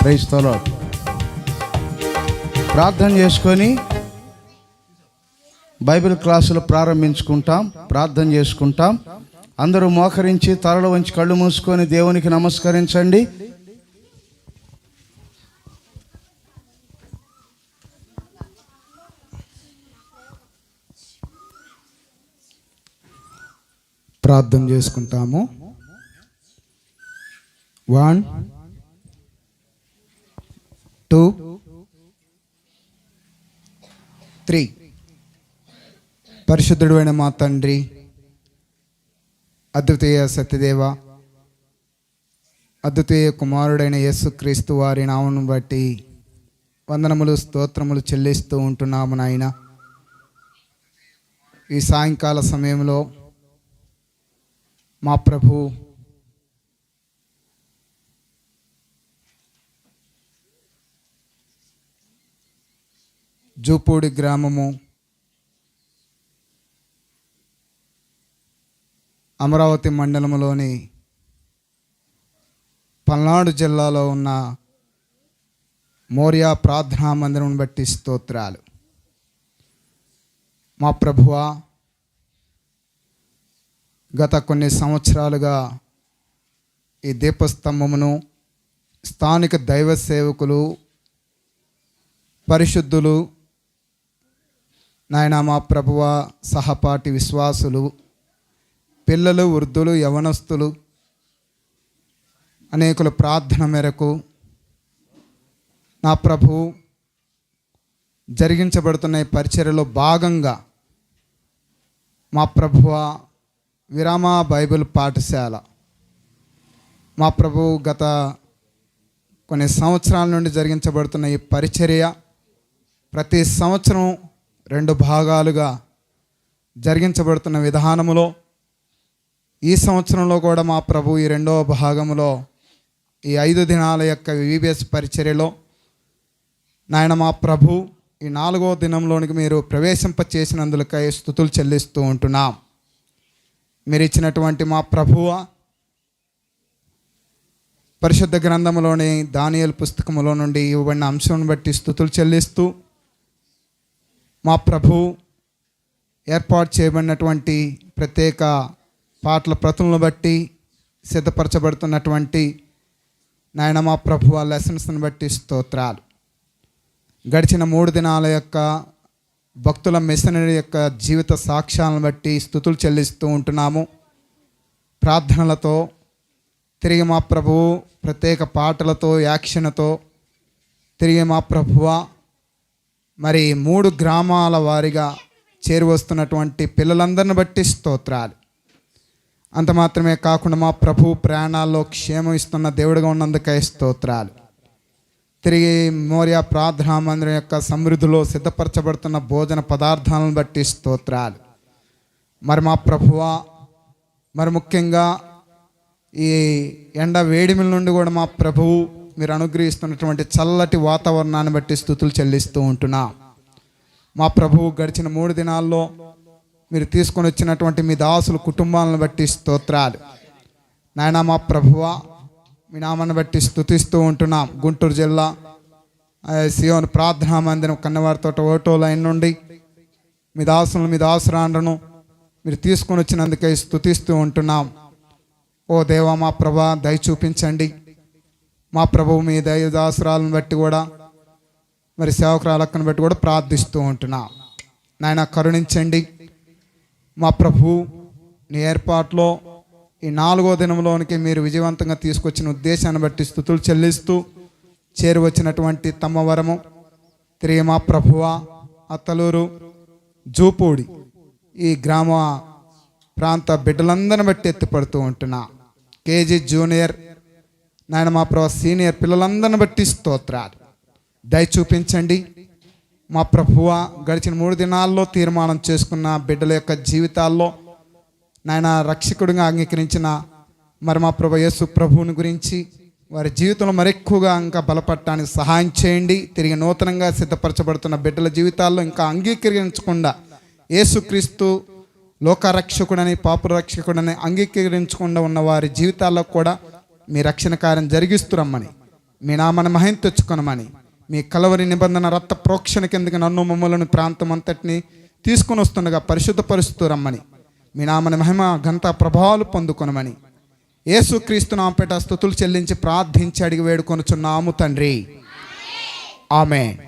Praise the lord. ప్రార్థన చేసుకొని Bible క్లాసులు ప్రారంభించుకుంటాం. ప్రార్థన చేసుకుంటాం. అందరూ మోకరించి తలలు వంచి కళ్ళు మూసుకొని దేవునికి నమస్కరించండి. ప్రార్థన చేసుకుంటాము. 1 2 3. పరిశుద్ధుడు అయిన మా తండ్రి, అద్వితీయ సత్యదేవ, అద్వితీయ కుమారుడైన యేసుక్రీస్తు వారి నామమును బట్టి వందనములు స్తోత్రములు చెల్లిస్తూ ఉంటున్నాము నాయన. ఈ సాయంకాల సమయంలో మా ప్రభు జూపూడి గ్రామము, అమరావతి మండలంలోని పల్నాడు జిల్లాలో ఉన్న మోరియా ప్రార్థనా మందిరం బట్టి స్తోత్రాలు. మా ప్రభువా, గత కొన్ని సంవత్సరాలుగా ఈ దీపస్తంభమును స్థానిక దైవ సేవకులు, పరిశుద్ధులు, నాయన మా ప్రభువ సహపాఠి విశ్వాసులు, పిల్లలు, వృద్ధులు, యవనస్తులు అనేకుల ప్రార్థన మేరకు నా ప్రభు జరిగించబడుతున్న ఈ పరిచర్యలో భాగంగా మా ప్రభువ విరామ బైబిల్ పాఠశాల, మా ప్రభు గత కొన్ని సంవత్సరాల నుండి జరిగించబడుతున్న ఈ పరిచర్య ప్రతి సంవత్సరం 2 భాగాలుగా జరిగించబడుతున్న విధానములో ఈ సంవత్సరంలో కూడా మా ప్రభు ఈ 2వ భాగములో ఈ 5 దినాల యొక్క విబిఎస్ పరిచర్యలో నాయన మా ప్రభు ఈ 4వ దినంలోనికి మీరు ప్రవేశింపచేసినందులకై స్తుతులు చెల్లిస్తూ ఉంటున్నాం. మీరు ఇచ్చినటువంటి మా ప్రభువ పరిశుద్ధ గ్రంథంలోని దానియేలు పుస్తకములో నుండి ఇవ్వబడిన అంశం బట్టి స్తుతులు చెల్లిస్తూ, మా ప్రభు ఏర్పాటు చేయబడినటువంటి ప్రత్యేక పాటల ప్రతులను బట్టి సిద్ధపరచబడుతున్నటువంటి నాయన మా ప్రభువ లెసన్స్ని బట్టి స్తోత్రాలు. గడిచిన 3 దినాల యొక్క భక్తుల మిషనరీ యొక్క జీవిత సాక్ష్యాలను బట్టి స్తుతులు చెల్లిస్తూ ఉంటున్నాము. ప్రార్థనలతో తిరిగి మా ప్రభువు ప్రత్యేక పాటలతో, యాక్షన్తో తిరిగి మా ప్రభువ మరి 3 గ్రామాల వారిగా చేరువస్తున్నటువంటి పిల్లలందరిని బట్టి స్తోత్రాలు. అంత మాత్రమే కాకుండా మా ప్రభు ప్రయాణాల్లో క్షేమం ఇస్తున్న దేవుడిగా ఉన్నందుకై స్తోత్రాలు. తిరిగి మోరియా ప్రార్థనా మందిరం యొక్క సమృద్ధిలో సిద్ధపరచబడుతున్న భోజన పదార్థాలను బట్టి స్తోత్రాలు. మరి మా ప్రభువ మరి ముఖ్యంగా ఈ ఎండ వేడిమిల నుండి కూడా మా ప్రభువు మీరు అనుగ్రహిస్తున్నటువంటి చల్లటి వాతావరణాన్ని బట్టి స్తుతులు చెల్లిస్తూ ఉంటున్నాం. మా ప్రభువు గడిచిన 3 దినాల్లో మీరు తీసుకొని వచ్చినటువంటి మీ దాసుల కుటుంబాలను బట్టి స్తోత్రాలు. నాయన మా ప్రభువ మీ నామాన్ని బట్టి స్తుతిస్తూ ఉంటున్నాం. గుంటూరు జిల్లా సియోను ప్రార్థనా మందిరం కన్నవారితోట ఓటో లైన్ నుండి మీ దాసులను, మీ దాసురాండ్రను మీరు తీసుకొని వచ్చినందుకై స్తుతిస్తూ ఉంటున్నాం. ఓ దేవా మా ప్రభా దయ చూపించండి. మా ప్రభువు మీ దయ దాసురాలను బట్టి కూడా మరి సేవకురాలక్కను బట్టి కూడా ప్రార్థిస్తూ ఉంటున్నాం. నాయన కరుణించండి. మా ప్రభు నీ ఏర్పాట్లో ఈ 4వ దినంలోనికి మీరు విజయవంతంగా తీసుకొచ్చిన ఉద్దేశాన్ని బట్టి స్తుతులు చెల్లిస్తూ చేరువచ్చినటువంటి తమ్మవరము, తిరిగి మా ప్రభువ అత్తలూరు, జూపూడి ఈ గ్రామ ప్రాంత బిడ్డలందరిని బట్టి ఎత్తిపడుతూ ఉంటున్నా. కేజీ జూనియర్ నాయన మా ప్రభు సీనియర్ పిల్లలందరిని బట్టి స్తోత్రాలు. దయ చూపించండి. మా ప్రభువ గడిచిన 3 దినాల్లో తీర్మానం చేసుకున్న బిడ్డల యొక్క జీవితాల్లో నాయన రక్షకుడిగా అంగీకరించిన మరి మా ప్రభు యేసు ప్రభువుని గురించి వారి జీవితంలో మరెక్కువగా ఇంకా బలపడటానికి సహాయం చేయండి. తిరిగి నూతనంగా సిద్ధపరచబడుతున్న బిడ్డల జీవితాల్లో ఇంకా అంగీకరించకుండా యేసుక్రీస్తు లోకరక్షకుడని, పాపరక్షకుడని అంగీకరించకుండా ఉన్న వారి జీవితాల్లో కూడా మీ రక్షణ కార్యం జరిగిస్తురమ్మని మీ నామని మహిమ తెచ్చుకొనమని, మీ కలవరి నిబంధన రక్త ప్రోక్షణ కిందకి నన్ను మమ్మలను ప్రాంతం అంతటిని తీసుకుని వస్తుండగా పరిశుద్ధపరుస్తూ రమ్మని, మీ నామని మహిమ ఘనత ప్రభావాలు పొందుకొనమని యేసుక్రీస్తు నామపేట స్తుతులు చెల్లించి ప్రార్థించి అడిగి వేడుకొనుచున్నాము తండ్రి. ఆమేన్.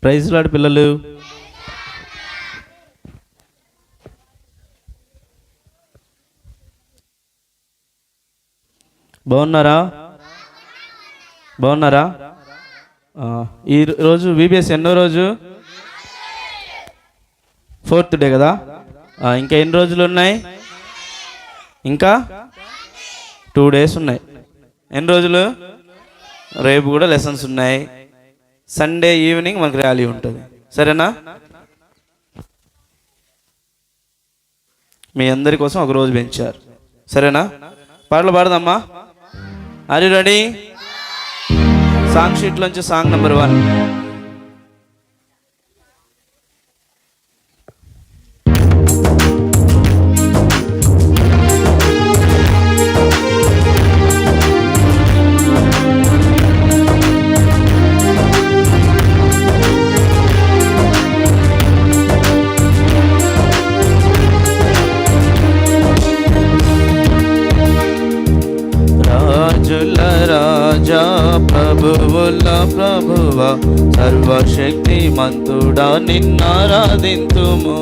ప్రైజ్ లార్డ్ పిల్లలు. బాగున్నారా? ఈరోజు VBS ఎన్నో రోజు? 4th డే కదా. ఇంకా ఎన్ని రోజులు ఉన్నాయి? ఇంకా 2 days ఉన్నాయి. ఎన్ని రోజులు? రేపు కూడా లెసన్స్ ఉన్నాయి. సండే ఈవినింగ్ మనకు ర్యాలీ ఉంటుంది. సరేనా? మీ అందరి కోసం ఒక రోజు పెంచారు. సరేనా? పాటలు పాడదామా? Are you ready? సాంగ్ షీట్లోంచి సాంగ్ నెంబర్ 1. రాజా ప్రభువుల ప్రభువ సర్వశక్తి మంతుడా నిన్నారాధింతుము.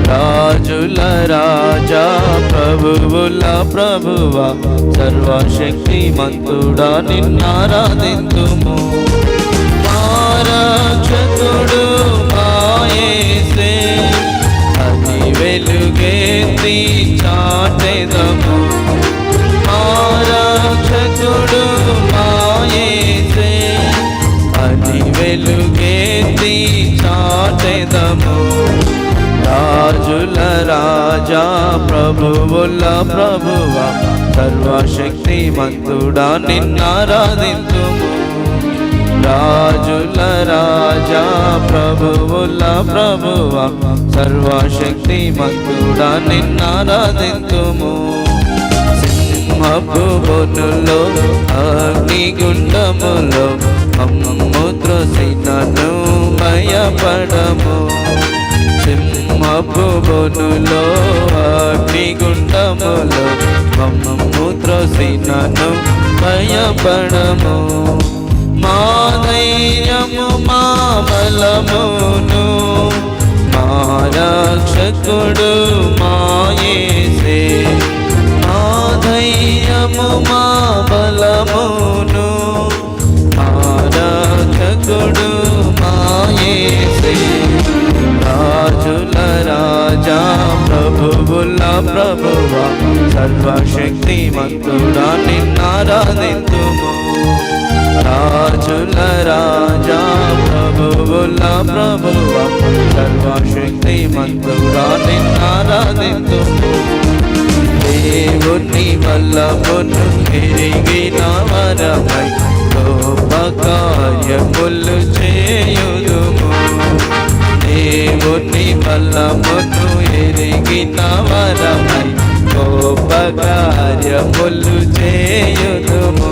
రాజుల రాజా ప్రభువుల ప్రభువ సర్వశక్తి మంతుడా నిన్నారాధింతుము. రక్షకుడు మా యేసే అతి వెలుగెత్తి చాటెదము. రక్షకుడు మా యేసే అతి వెలుగెత్తి చాటెదము. రాజుల రాజా ప్రభువుల ప్రభువ సర్వశక్తి మంతుడా నిన్నారాధింతుము. రాజుల రాజా ప్రభువుల ప్రభువ సర్వశక్తి మంతుడా నిన్నారాధింతుము. సింహపుబొనులో అగ్నిగుండములో మమ్ము త్రోసినను భయపడము. సింహపుబొనులో అగ్నిగుండములో మమ్ము త్రోసినను భయపడము. మా ధైర్యము మా బలమును మా రక్షకుడు మా యేసే. మా ధైర్యము మా బలమును మా రక్షకుడు మా యేసే. రాజుల రాజా ప్రభువుల ప్రభువ సర్వశక్తి మంతుడా నిన్నారాధింతుము. రాజుల రాజా ప్రభువుల ప్రభువ సర్వశక్తి మంతుడా నిన్నారాధింతుము. దేవుని బలమును ఎరిగిన వరమై గొప్ప కార్యములు చేయుదుము. దేవుని బలమును ఎరిగిన వరమై గొప్ప కార్యములు చేయుదుము.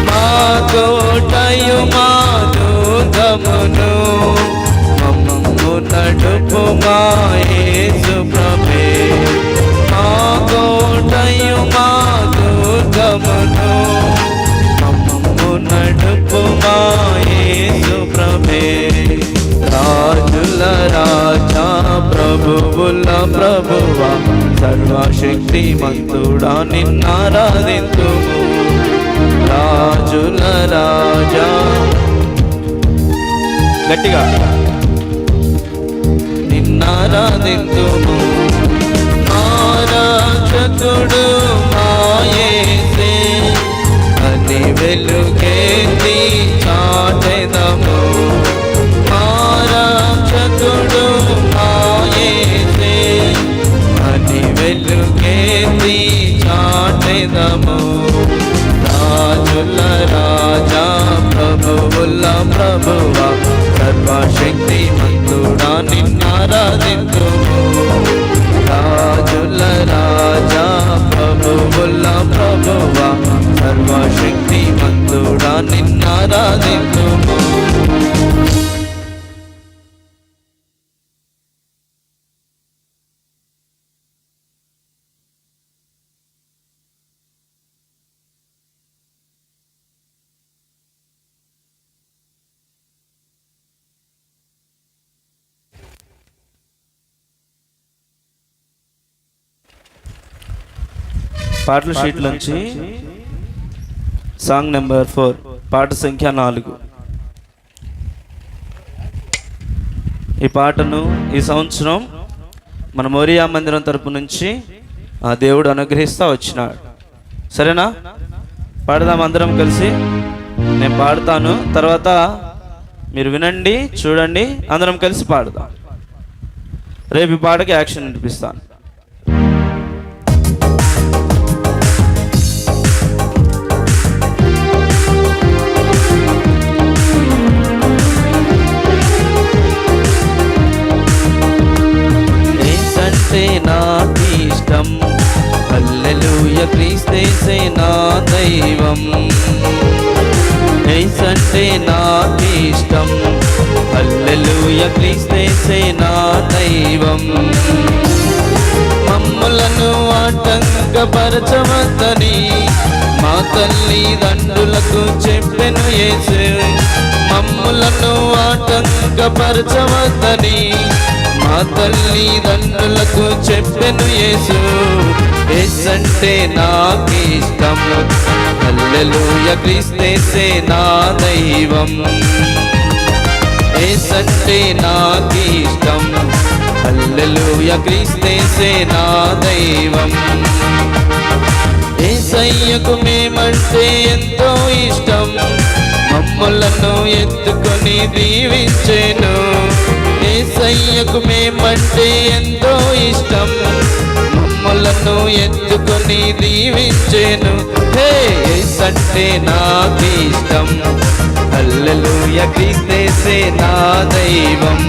మా కోటయు మా దుర్గమును మమ్ము నడుపు మా యేసు ప్రభే. మా కోటయు మా దుర్గమును మమ్ము నడుపు మా యేసు ప్రభే. రాజుల రాజా ప్రభువుల ప్రభువ సర్వశక్తి మంతుడా నిన్నారాధింతుము. రాజుల రాజా గట్టిగా నిన్నారాధింతుము. మా రక్షకుడు మా యేసే అతి వెలుగెత్తి చాటెదము. మా రక్షకుడు మా యేసే అతి వెలుగెత్తి చాటెదము. రాజుల ప్రభువా సర్వశక్తిమంతుడా నిన్నారాధింతుము రాజుల రాజా ప్రభువుల ప్రభువా సర్వశక్తిమంతుడా నిన్నారాధింతుము. పాటల షీట్ నుంచి సాంగ్ నెంబర్ 4 పాట సంఖ్య 4. ఈ పాటను ఈ సంవత్సరం మన మోరియా మందిరం తరపు నుంచి ఆ దేవుడు అనుగ్రహిస్తూ వచ్చినాడు. సరేనా? పాడదాం అందరం కలిసి. నేను పాడతాను, తర్వాత మీరు వినండి, చూడండి, అందరం కలిసి పాడదాం. రేపు ఈ పాటకి యాక్షన్ వినిపిస్తాను. నాకిష్టం హల్లెలూయా క్రీస్తేసే నా దైవం. యేసంటే నాకిష్టం హల్లెలూయా క్రీస్తేసే నా దైవం. మమ్ములను ఆటంకపరచవద్దని మా తల్లిదండ్రులకు చెప్పెను యేసు. మమ్ములను ఆటంకపరచవద్దని మా తల్లిదండ్రులకు చెప్పెను యేసు. యేసంటే నాకిష్టం హల్లెలూయా క్రీస్తేసే నా దైవం. యేసంటే నాకిష్టం హల్లెలూయా క్రీస్తేసే నా దైవం. యేసయ్యకు మేమంటే ఎంతో ఇష్టం, మమ్ములను ఎత్తుకొని దీవించెను. యేసయ్యకు మేమంటే ఎంతో ఇష్టం, మమ్ములను ఎత్తుకొని దీవించెను. యేసంటే నాకిష్టం హల్లెలూయా క్రీస్తేసే నా దైవం.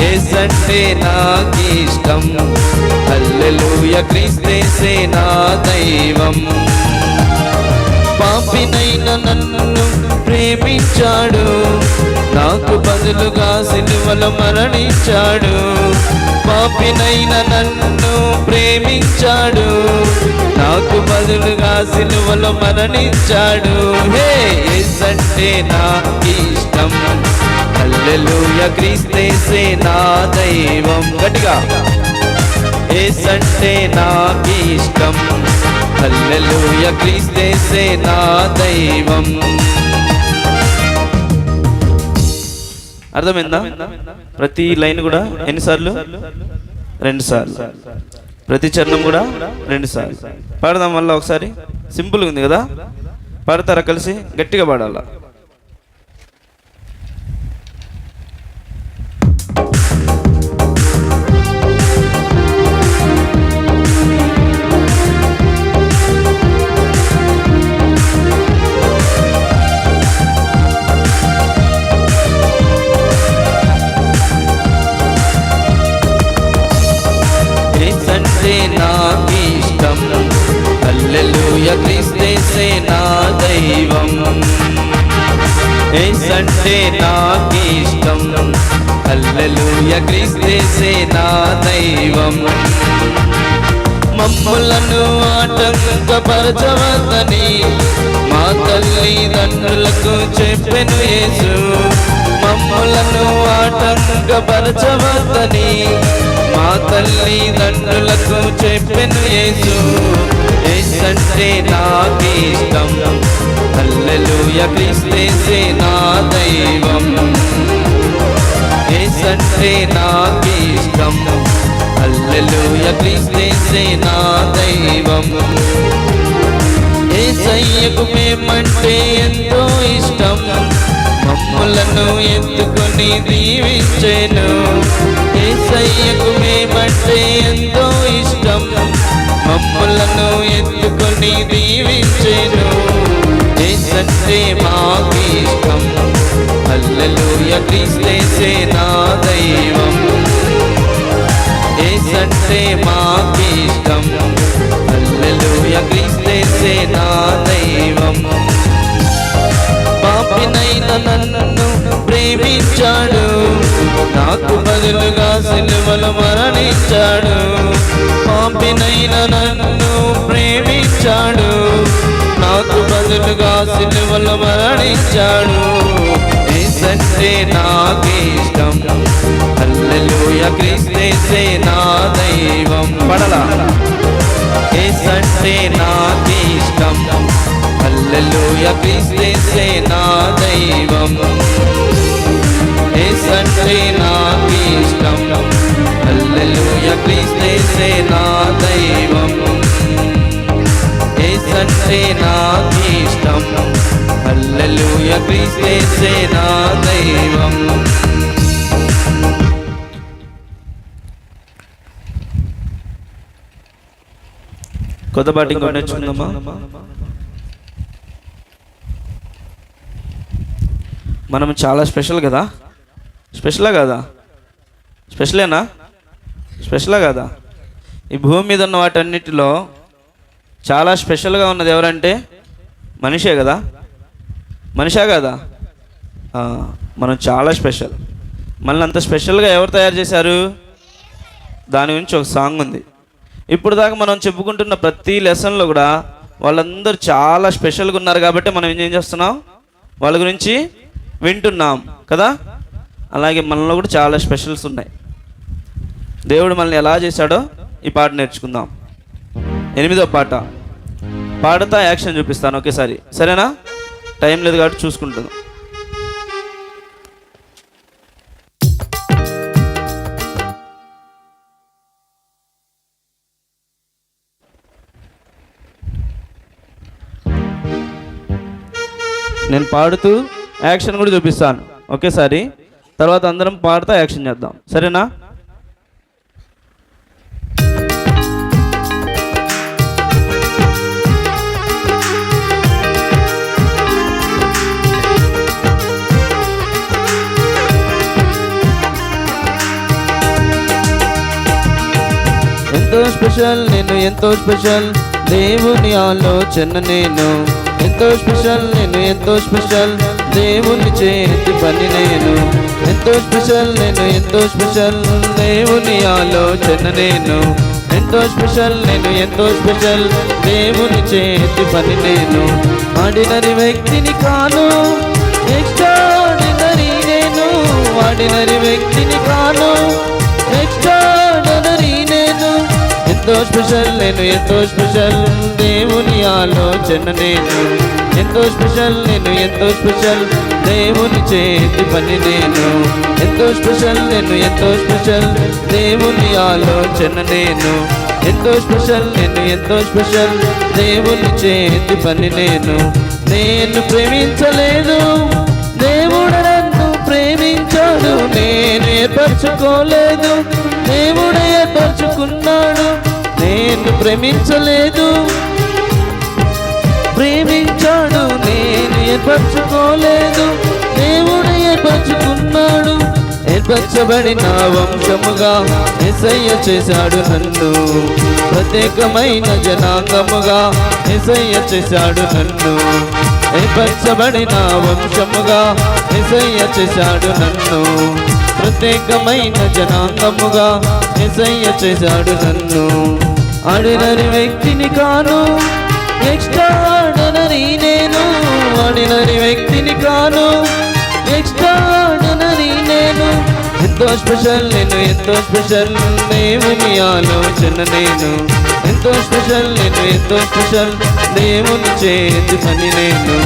యేసంటే నాకిష్టం హల్లెలూయా క్రీస్తేసే నా దైవం. పాపినైన నన్ను ప్రేమించాడు, నాకు బదులుగా సిలువలో మరణించాడు. పాపినైన నన్ను ప్రేమించాడు, నాకు బదులుగా సిలువలో మరణించాడు. యేసంటే నాకిష్టం హల్లెలూయా క్రీస్తేసే నా దైవం. గట్టిగా యేసంటే నాకిష్టం హల్లెలూయా క్రీస్తేసే నా దైవం. అర్థమైందా? ప్రతి లైన్ కూడా ఎన్నిసార్లు? 2 సార్లు. ప్రతి చరణం కూడా 2 సార్లు. పాడదాం మళ్ళీ ఒకసారి. సింపుల్గా ఉంది కదా? పాడతారా కలిసి? గట్టిగా పాడాలా. నాకిష్టం హల్లెలూయా క్రీస్తేసే నా దైవం. యేసంటే నాకిష్టం హల్లెలూయా క్రీస్తేసే నా దైవం. మమ్ములను ఆటంకపరచవద్దని మా తల్లిదండ్రులకు చెప్పెను యేసు. మమ్ములను ఆటంకపరచవద్దని మా తల్లిదండ్రులకు చెప్పెను యేసు. యేసంటే నాకిష్టం హల్లెలూయా క్రీస్తేసే నా దైవం. యేసంటే నాకిష్టం హల్లెలూయా క్రీస్తేసే నా దైవం. యేసయ్యకు మేమంటే ఎంతో ఇష్టం, మమ్ములను ఎత్తుకొని దీవించెను. యేసయ్యకు మేమంటే ఎంతో ఇష్టం, మమ్ములను ఎత్తుకొని దీవించెను. యేసంటే మాకిష్టం హల్లెలూయా క్రీస్తేసే నా దైవం, యేసంటే మాకిష్టం, హల్లెలూయా క్రీస్తేసే నా దైవం. పాపినైన నన్ను ప్రేమించాడు, నాకు బదులుగా సిలువలో మరణించాడు. పాపినైన నన్ను ప్రేమించాడు, నాకు బదులుగా సిలువలో మరణించాడు. యేసంటే నాకిష్టం, హల్లెలూయా క్రీస్తేసే నా దైవం. పడలా యేసంటే నాకిష్టం, హల్లెలూయా క్రీస్తేసే నా దైవం, యేసంటే నాకిష్టం, హల్లెలూయా క్రీస్తేసే నా దైవం, యేసంటే నాకిష్టం, హల్లెలూయా క్రీస్తేసే నా దైవం. కొత్త పాట ఇంకోటి నేర్చుకుందామా? మనం చాలా స్పెషల్ కదా, స్పెషలా కదా, స్పెషలేనా, స్పెషలా కదా? ఈ భూమి మీద ఉన్న వాటన్నిటిలో చాలా స్పెషల్గా ఉన్నది ఎవరంటే మనిషే కదా, మనిషే కదా. మనం చాలా స్పెషల్. మళ్ళీ అంత స్పెషల్గా ఎవరు తయారు చేశారు? దాని గురించి ఒక సాంగ్ ఉంది. ఇప్పుడు దాకా మనం చెప్పుకుంటున్న ప్రతి లెసన్లో కూడా వాళ్ళందరూ చాలా స్పెషల్గా ఉన్నారు కాబట్టి మనం ఏం చేస్తున్నాం? వాళ్ళ గురించి వింటున్నాం కదా. అలాగే మనలో కూడా చాలా స్పెషల్స్ ఉన్నాయి. దేవుడు మనల్ని ఎలా చేశాడో ఈ పాట నేర్చుకుందాం. 8వ పాట పాడతా యాక్షన్ చూపిస్తాను ఒకేసారి, సరేనా? టైం లేదు కాబట్టి చూసుకుంటాను. నేను పాడుతూ యాక్షన్ కూడా చూపిస్తాను ఒకేసారి, తర్వాత అందరం పాడుతూ యాక్షన్ చేద్దాం, సరేనా? ఎంతో స్పెషల్ నేను, ఎంతో స్పెషల్ దేవుని ఆలోచన నేను, ఎంతో స్పెషల్ నేను, ఎంతో స్పెషల్ దేవుని చేతి పని నేను, ఎంతో స్పెషల్ నేను, ఎంతో స్పెషల్ దేవుని ఆలోచన నేను, ఎంతో స్పెషల్ నేను, ఎంతో స్పెషల్ దేవుని చేతి పని నేను. ఆర్డినరీ వ్యక్తిని కాను, ఎక్స్ట్రాడినరీ నేను, ఆర్డినరీ వ్యక్తిని కాను, ఎక్స్ట్రాడినరీ నేను, ఎంతో స్పెషల్ నేను, ఎంతో స్పెషల్ దేవుని ఆలోచన నేను, ఎంతో స్పెషల్ నేను, ఎంతో స్పెషల్ దేవుని చేతి పని నేను, ఎంతో స్పెషల్ నేను, ఎంతో స్పెషల్ దేవుని ఆలోచన నేను, ఎంతో స్పెషల్ నేను, ఎంతో స్పెషల్ దేవుని చేతి పని నేను. నేను ప్రేమించలేదు, దేవుడు నన్ను ప్రేమించాడు, నేను ఏర్పరచుకోలేదు, దేవుడు ఏర్పరచుకున్నాడు. నేను ప్రేమించలేదు, ప్రేమించాడు, నేను ఏర్పరచుకోలేదు, దేవుడు ఏర్పరచుకున్నాడు. ఏర్పరచబడిన వంశముగా యేసయ్య చేశాడు నన్ను, ప్రత్యేకమైన జనాంగముగా యేసయ్య చేశాడు నన్ను, ఏర్పరచబడిన వంశముగా యేసయ్య చేశాడు నన్ను, ప్రత్యేకమైన జనాంగముగా యేసయ్య చేశాడు నన్ను. ఆర్డినరీ వ్యక్తిని కాను, ఎక్స్ట్రాడినరీ నేను, ఆర్డినరీ వ్యక్తిని కాను, ఎక్స్ట్రాడినరీ నేను, ఎంతో స్పెషల్ నేను, ఎంతో స్పెషల్ దేవుని ఆలోచన నేను, ఎంతో స్పెషల్ నేను, ఎంతో స్పెషల్ దేవుని చేతి పని నేను,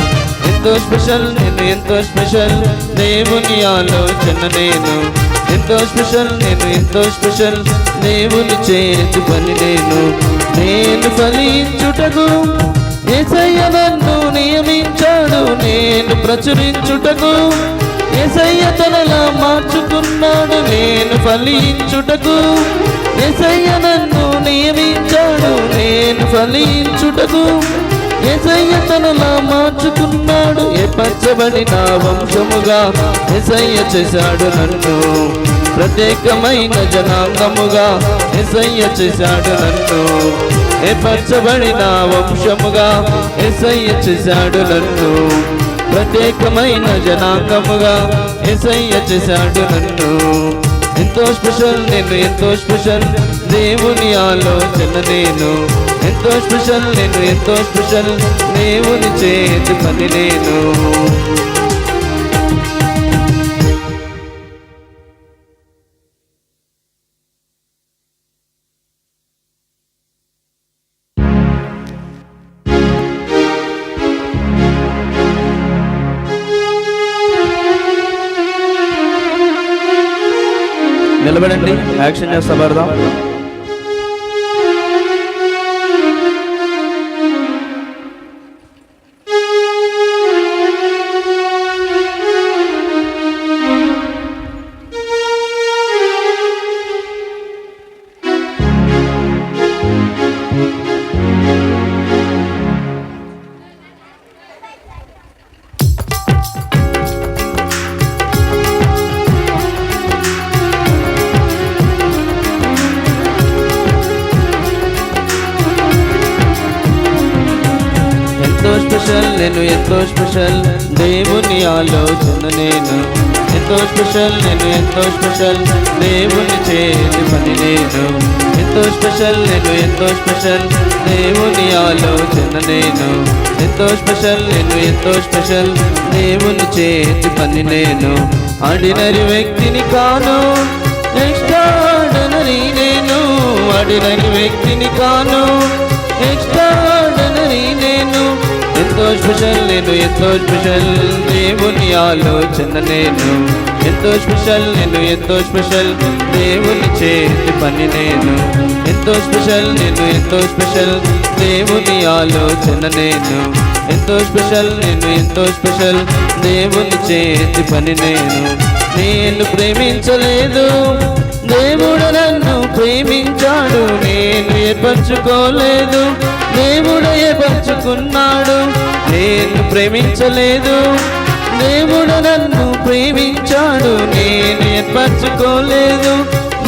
ఎంతో స్పెషల్ నేను, ఎంతో స్పెషల్ దేవుని ఆలోచన నేను, ఎంతో స్పెషల్ నేను, ఎంతో స్పెషల్ దేవుని చేతి పని నేను. నేను ఫలించుటకు యేసయ్య నన్ను నియమించాడు, నేను ప్రచురించుటకు యేసయ్య తనలా మార్చుకున్నాడు. నేను ఫలించుటకు యేసయ్య నన్ను నియమించాడు, నేను ఫలించుటకు యేసయ్య తనలా మార్చుకున్నాడు. ఏర్పరచబడిన వంశముగా యేసయ్య చేశాడు నన్ను. ప్రత్యేకమైన జనాంగముగా యేసయ్య చేశాడు నన్ను. ఏర్పరచబడిన వంశముగా యేసయ్య చేశాడు నన్ను. ప్రత్యేకమైన జనాంగముగా యేసయ్య చేశాడు నన్ను. ఎంతో స్పెషల్ నేను, ఎంతో స్పెషల్ దేవుని ఆలోచన నేను. ఎంతో స్పెషల్ నేను, ఎంతో స్పెషల్ దేవుని చేతి పని నేను. నిలబడండి, యాక్షన్ చేస్తా పడదాం. స్పెషల్ నేను, ఎంతో స్పెషల్ దేవుని ఆలోచన నేను. ఎంతో స్పెషల్ నేను, ఎంతో స్పెషల్ దేవుని చేతి పని నేను. ఎంతో స్పెషల్ నేను, ఎంతో స్పెషల్ దేవుని ఆలోచన నేను. ఎంతో స్పెషల్ నేను, ఎంతో స్పెషల్ దేవుని చేతి పని నేను. ఆర్డినరీ వ్యక్తిని కాను, ఎక్స్ట్రార్డినరీ నేను. ఆర్డినరీ వ్యక్తిని కాను, ఎక్స్ట్రార్డినరీ నేను. ఎంతో స్పెషల్ నేను, ఎంతో స్పెషల్ దేవుని ఆలోచన నేను. ఎంతో స్పెషల్ నేను, ఎంతో స్పెషల్ దేవుని చేతి పని నేను. ఎంతో స్పెషల్ నేను, ఎంతో స్పెషల్ దేవుని ఆలోచన నేను. ఎంతో స్పెషల్ నేను, ఎంతో స్పెషల్ దేవుని చేతి పని నేను. నేను ప్రేమించలేదు, దేవుడు నన్ను ప్రేమించాడు. నేను ఏర్పరచుకోలేదు, దేవుడు ఏర్పరచుకున్నాడు. నేను ప్రేమించలేదు, దేవుడు నన్ను ప్రేమించాడు. నేను ఏర్పరచుకోలేదు,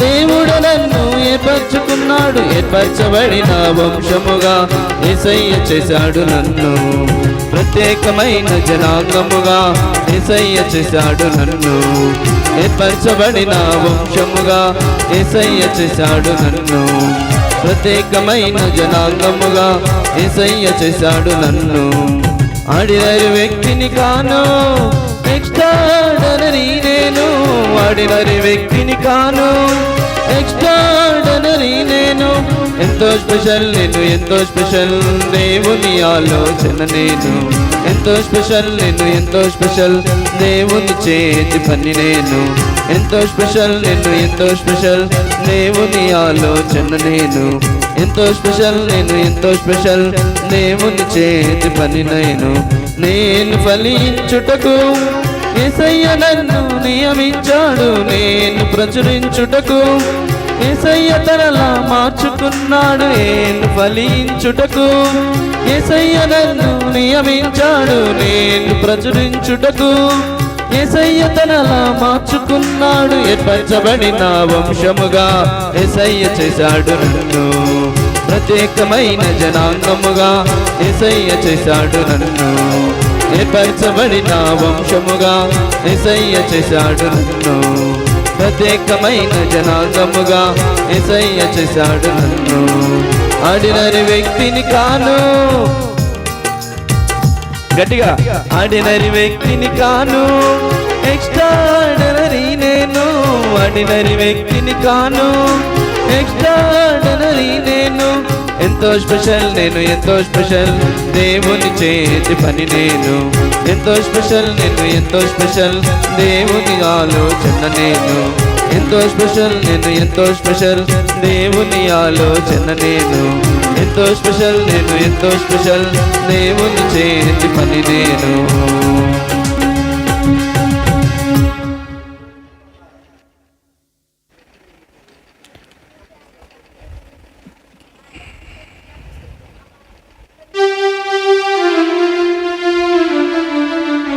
దేవుడు నన్ను ఏర్పరచుకున్నాడు. ఏర్పరచబడిన వంశముగా యేసయ్య చేశాడు నన్ను. ప్రత్యేకమైన జనాంగముగా యేసయ్య చేశాడు నన్ను. ఏర్పరచబడిన వంశముగా యేసయ్య చేశాడు నన్ను. ప్రత్యేకమైన జనాంగముగా యేసయ్య చేశాడు నన్ను. ఆర్డినరీ వ్యక్తిని కాను, ఎక్స్ట్రార్డినరీ నేను. ఆర్డినరీ వ్యక్తిని కాను, ఎక్స్ట్రార్డినరీ నేను. ఎంతో స్పెషల్ నేను, ఎంతో స్పెషల్ దేవుని ఆలోచన నేను. ఎంతో స్పెషల్ నేను, ఎంతో స్పెషల్ దేవుని చేతి పని నేను. ఎంతో స్పెషల్ నేను, ఎంతో స్పెషల్ దేవుని ఆలోచన నేను. ఎంతో స్పెషల్ నేను, ఎంతో స్పెషల్ దేవుని చేతి పని నేను. నేను ఫలించుటకు యేసయ్య నన్ను నియమించాడు. నేను ప్రచురించుటకు యేసయ్య తనలా మార్చుకున్నాడు. నేను ఫలించుటకు యేసయ్య నన్ను నియమించాడు. నేను ప్రచురించుటకు యేసయ్య తనలా మార్చుకున్నాడు. ఏర్పరచబడిన వంశముగా యేసయ్య చేశాడు నన్ను. ప్రత్యేకమైన జనాంగముగా యేసయ్య చేశాడు నన్ను. ఏర్పరచబడిన వంశముగా యేసయ్య చేశాడు నన్ను. ప్రత్యేకమైన జనాంగముగా యేసయ్య చేశాడు నన్ను. ఆర్డినరీ వ్యక్తిని కాను, గట్టిగా ఆర్డినరీ వ్యక్తిని కాను, ఎక్స్ట్రార్డినరీ నేను. ఆర్డినరీ వ్యక్తిని కాను, ఎక్స్ట్రార్డినరీ నేను. ఎంతో స్పెషల్ నేను, ఎంతో స్పెషల్ దేవుని చేతి పని నేను. ఎంతో స్పెషల్ నేను, ఎంతో స్పెషల్ దేవుని ఆలోచన నేను. ఎంతో స్పెషల్ నేను, ఎంతో స్పెషల్ దేవుని ఆలోచన నేను. ఎంతో స్పెషల్ నేను, ఎంతో స్పెషల్ దేవుని చేతి పని నేను.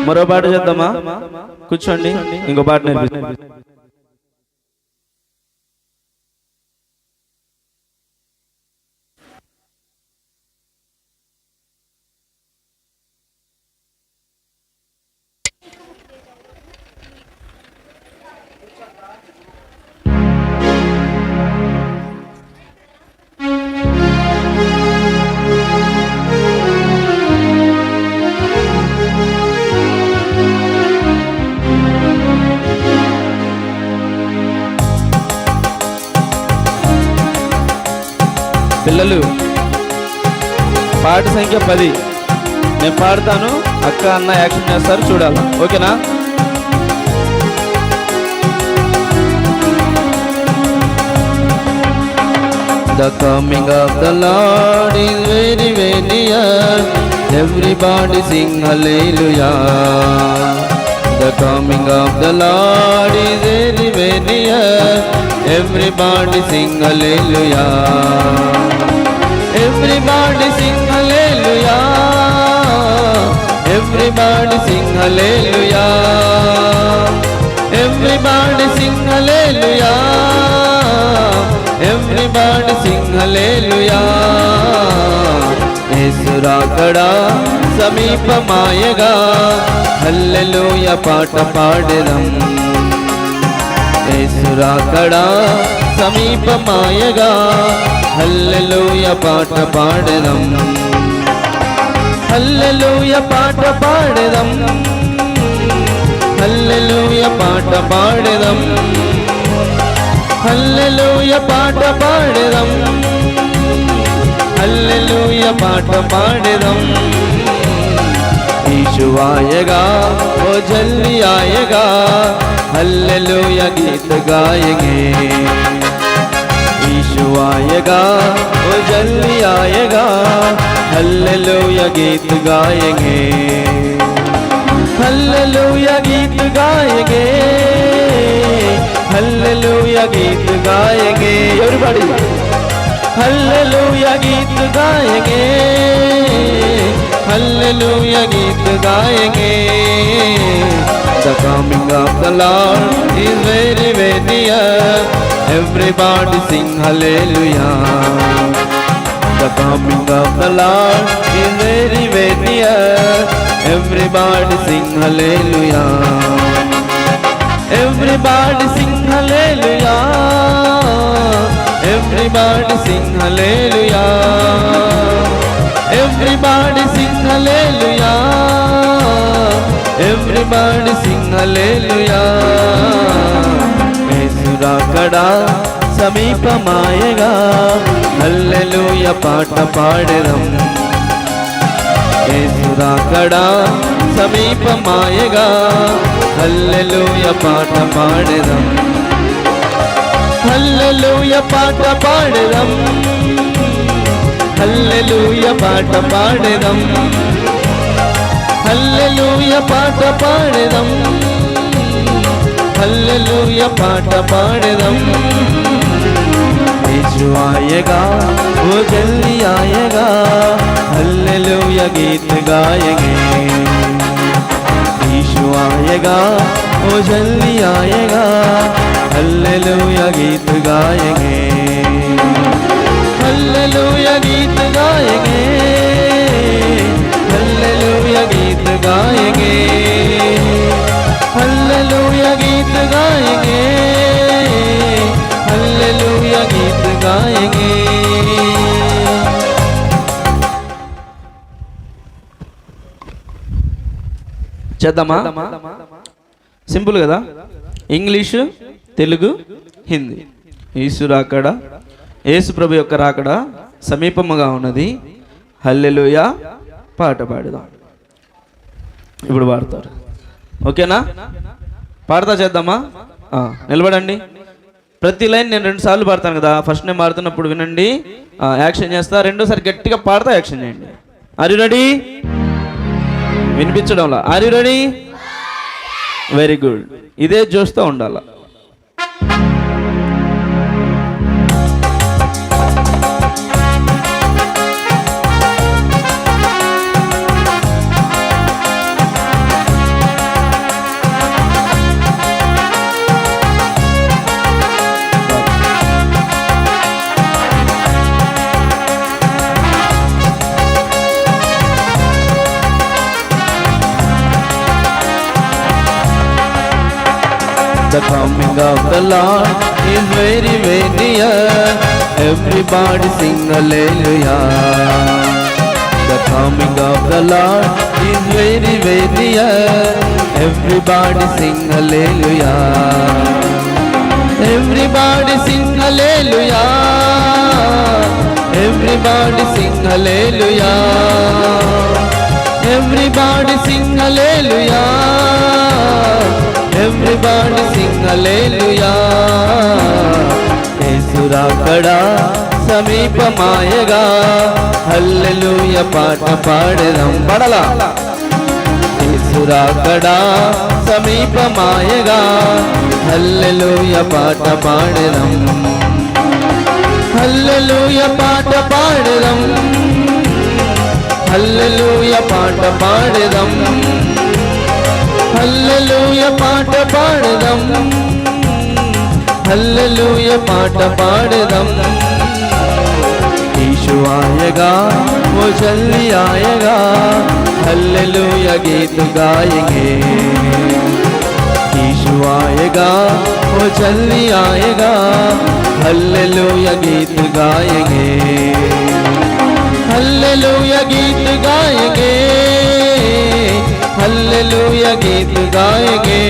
మరో పాట చేద్దామా? కూర్చోండి, ఇంకో పాట నేర్పిస్తాను. పిల్లలు, పాట సంఖ్య 10. నేను పాడతాను, అక్క అన్న యాక్షన్ చేస్తారు, చూడాలి. ఓకేనా? The coming of the Lord is very very near. Everybody sing hallelujah. The coming of the Lord is very very near. Everybody sing hallelujah. Everybody sing hallelujah. Everybody sing hallelujah. Everybody sing hallelujah. Everybody sing hallelujah. యేసు రాకడా సమీపమాయగా హల్లెలూయా పాట పాడెదం. యేసు రాకడా సమీపమాయగా హల్లెలూయా పాట పాడెదం. హల్లెలూయా పాట పాడెదం. హల్లెలూయా పాట పాడెదం. హల్లెలూయా పాట పాడెదం. హల్లెలూయా పాట పాడెదం. यीशु आएगा, वो जल्दी आएगा, हल्लेलूया गीत गाएंगे. यीशु आएगा, वो जल्दी आएगा, हल्लेलूया गीत गाएंगे. हल्लेलूया गीत गाएंगे. हल्लेलूया गीत गाएंगे. एवरीबॉडी हल्लेलूया गीत गाएंगे. हल्लेलूया गीत गाएंगे. The coming of the Lord is very very near. Everybody sing hallelujah. The coming of the Lord is very very near. Everybody sing hallelujah. Everybody sing hallelujah. Everybody sing hallelujah. Everybody sing hallelujah. Everybody sing hallelujah. యేసు రాకడా సమీపమాయగా హల్లెలూయా పాట పాడెదం. యేసు రాకడా సమీపమాయగా హల్లెలూయా పాట పాడెదం. హల్లెలూయా పాట పాడెదం. హల్లెలూయా పాట పాడెదం. హల్లెలూయా పాట పాడెదం. హల్లెలూయా పాట పాడెదం. यीशु आएगा, वो जल्दी आएगा, हल्लेलूया गीत गाएंगे. यीशु आएगा, वो जल्दी आएगा, हल्लेलूया गीत गाएंगे. हल्लेलूया गीत गाएंगे. हल्लेलूया गीत गाएंगे. हल्लेलूया गीत गाएंगे. हल्लेलूया गीत गाएंगे. చేద్దామా? సింపుల్ కదా. ఇంగ్లీషు, తెలుగు, హిందీ. యేసు రాకడా, యేసు ప్రభు యొక్క రాకడా సమీపముగా ఉన్నది, హల్లెలూయా పాట పాడుదాం. ఇప్పుడు పాడతారు. ఓకేనా? పాడతా చేద్దామా? నిలబడండి. ప్రతి లైన్ నేను 2 సార్లు పాడతాను కదా. ఫస్ట్ నేను పాడుతున్నప్పుడు వినండి, యాక్షన్ చేస్తా. రెండోసారి గట్టిగా పాడతా, యాక్షన్ చేయండి. Are you ready? వినిపించడంలా. Are you ready? Very good. ఇదే చూస్తూ ఉండాల. The coming of the Lord is very, very near. Everybody sing hallelujah. The coming of the Lord is very, very near. Everybody sing hallelujah. Everybody sing hallelujah. Everybody sing hallelujah. Everybody sing hallelujah. Everybody sing hallelujah. యేసురాకడా సమీపమాయగా హల్లెలూయా పాట పాడెదం పడలా. యేసురాకడా సమీపమాయగా హల్లెలూయా పాట పాడెదం. హల్లెలూయా పాట పాడెదం. హల్లెలూయా పాట పాడెదం. హల్లెలూయా పాట పాడెదం. హల్లెలూయా పాట పాడెదం. यीशु आएगा वो जल्दी आएगा हल्लेलूया गीत गाएंगे. यीशु आएगा वो जल्दी आएगा हल्लेलूया गीत गाएंगे. हल्लेलूया गीत गाएंगे. हल्लेलूया गीत गाएंगे.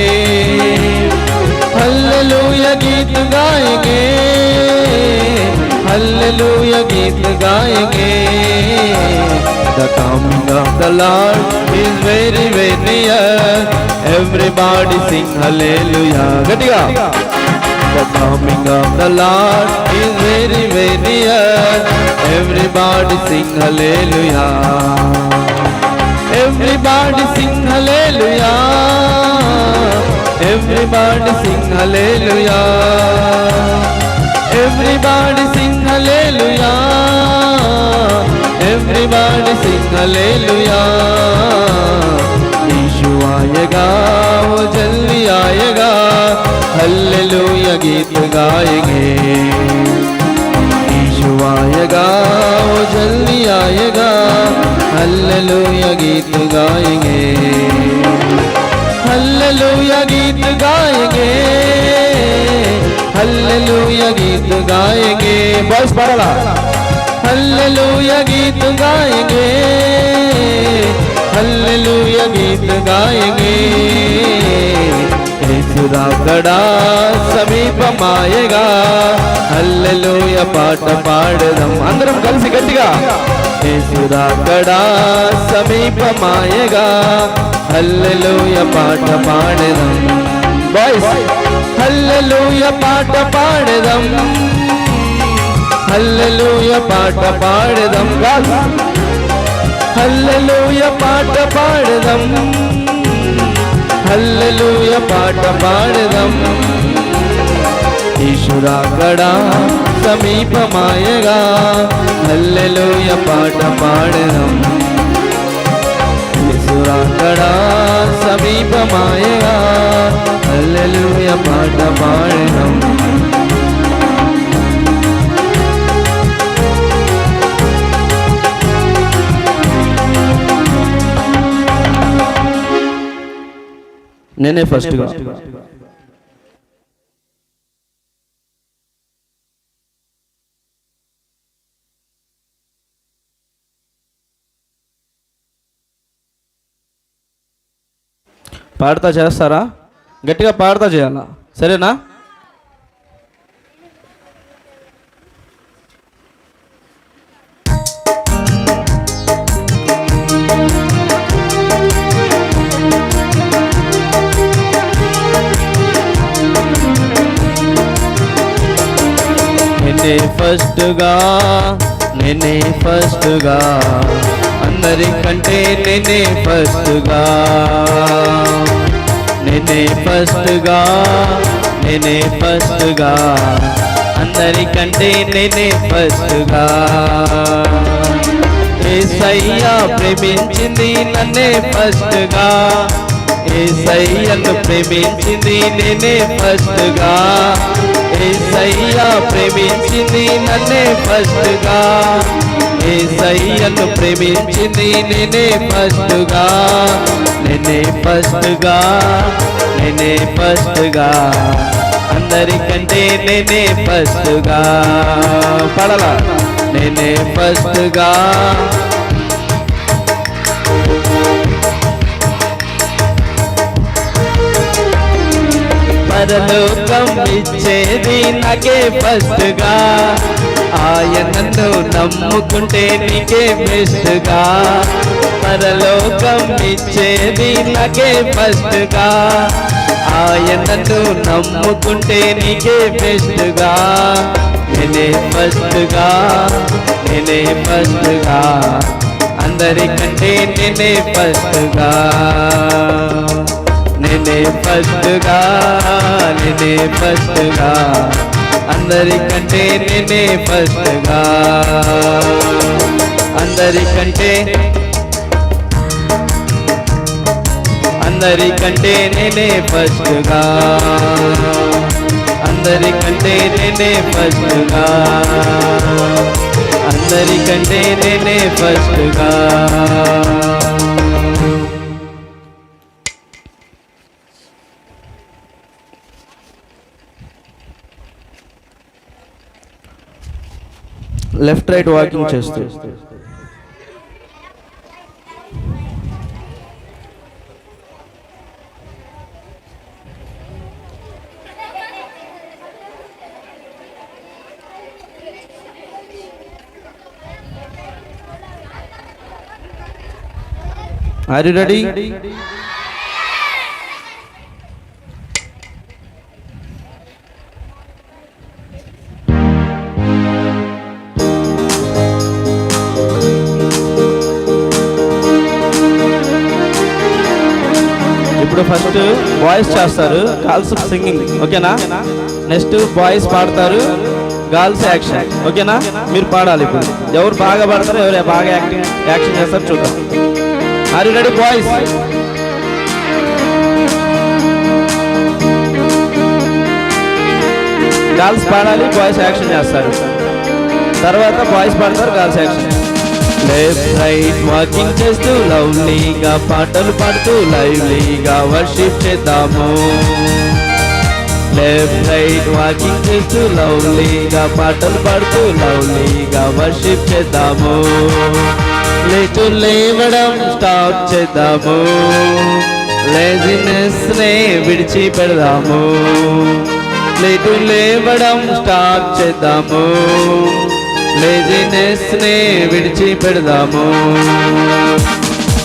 हल्लेलूया गीत गाएंगे. हल्लेलूया गीत गाएंगे. The coming of the Lord is very, very near. Everybody sing hallelujah. గట్టిగా. The coming of the Lord is very, very near. Everybody sing hallelujah. Everybody sing hallelujah. Everybody sing hallelujah. Everybody sing hallelujah. Everybody sing hallelujah. यीशु आएगा वो जल्दी आएगा hallelujah गीत गाएंगे. यीशु आएगा वो जल्दी आएगा हल्लेलूया गीत गाएंगे. हल्लेलूया गीत गाएंगे. हल्लेलूया गीत गाएंगे. बस पढ़ला. हल्लेलूया गीत गाएंगे. हल्लेलूया गीत गाएंगे. యేసురాకడా సమీపమాయగా హల్లెలూయా పాట పాడదాం అందరం కలిసి గట్టిగా. యేసురాకడా సమీపమాయగా హల్లెలూయా పాట పాడదాం. బాయ్స్ హల్లెలూయా పాట పాడదాం. హల్లెలూయా పాట పాడదాం. హల్లెలూయా పాట పాడదాం. హల్లెలూయా పాట పాడదాం. యేసురాకడా సమీపమాయగా హల్లెలూయా పాట పాడదాం. యేసురాకడా సమీపమాయగా హల్లెలూయా పాట పాడదాం. నేనే ఫస్ట్గా పాడతా చేస్తారా? గట్టిగా పాడతా చేయాలా? సరేనా? నేనే ఫస్ట్గా అందరికంటే నేనే ఫస్ట్గా అందరికంటే నేనే ఫస్ట్గా. యేసయ్యా ప్రేమించింది నన్నే ఫస్ట్గా. యేసయ్యను ప్రేమించింది నేనే ఫస్ట్గా. యేసయ్యా ప్రేమించింది నన్నే ఫస్ట్గా. యేసయ్యను ప్రేమించింది నేనే ఫస్టుగా, నేనే ఫస్టుగా, నేనే ఫస్టుగా, అందరికంటే నేనే ఫస్టుగా. పడలా నేనే ఫస్టుగా. పరలోకం ఇచ్చేది నాకే ఫస్ట్గా, ఆయనను నమ్ముకుంటే నీకే బెస్ట్గా. పరలోకం ఇచ్చేది నాకే ఫస్ట్గా, ఆయనను నమ్ముకుంటే నీకే బెస్ట్గా. నేనే ఫస్ట్గా, నేనే ఫస్ట్గా, అందరికంటే నేనే ఫస్ట్గా, నేనే ఫస్ట్గా, నేనే ఫస్ట్గా, అందరికంటే నేనే ఫస్ట్గా, అందరికంటే అందరికంటే నేనే ఫస్ట్గా, అందరికంటే నేనే ఫస్ట్గా, అందరికంటే నేనే ఫస్ట్గా. లెఫ్ట్ రైట్ వాకింగ్ చేస్తూ Are you ready? ఇప్పుడు ఫస్ట్ బాయ్స్ చేస్తారు, గర్ల్స్ సింగింగ్, ఓకేనా? నెక్స్ట్ బాయ్స్ పాడతారు, గర్ల్స్ యాక్షన్, ఓకేనా? మీరు పాడాలి. ఇప్పుడు ఎవరు బాగా పాడతారో, ఎవరు బాగా యాక్షన్ చేస్తారో చూద్దాం. Are you ready boys? Girls పాడాలి, బాయ్స్ యాక్షన్ చేస్తారు. తర్వాత బాయ్స్ పాడతారు, girls action. Left right walking చేస్తూ లవ్లీగా పాటలు పాడుతూ లైవ్లీగా వర్షిప్ చేద్దాము. లెఫ్ట్ రైట్ వాకింగ్ చేస్తూ లవ్లీగా పాటలు పాడుతూ లవ్లీగా వర్షిప్ చేద్దాము. లేచు లేవడం స్టాప్ చేద్దాము, లేజినెస్ నే విడిచి పెడదాము. లేటు లేవడం స్టాప్ చేద్దాము, లేజినెస్ నే విడిచి పెడదాము.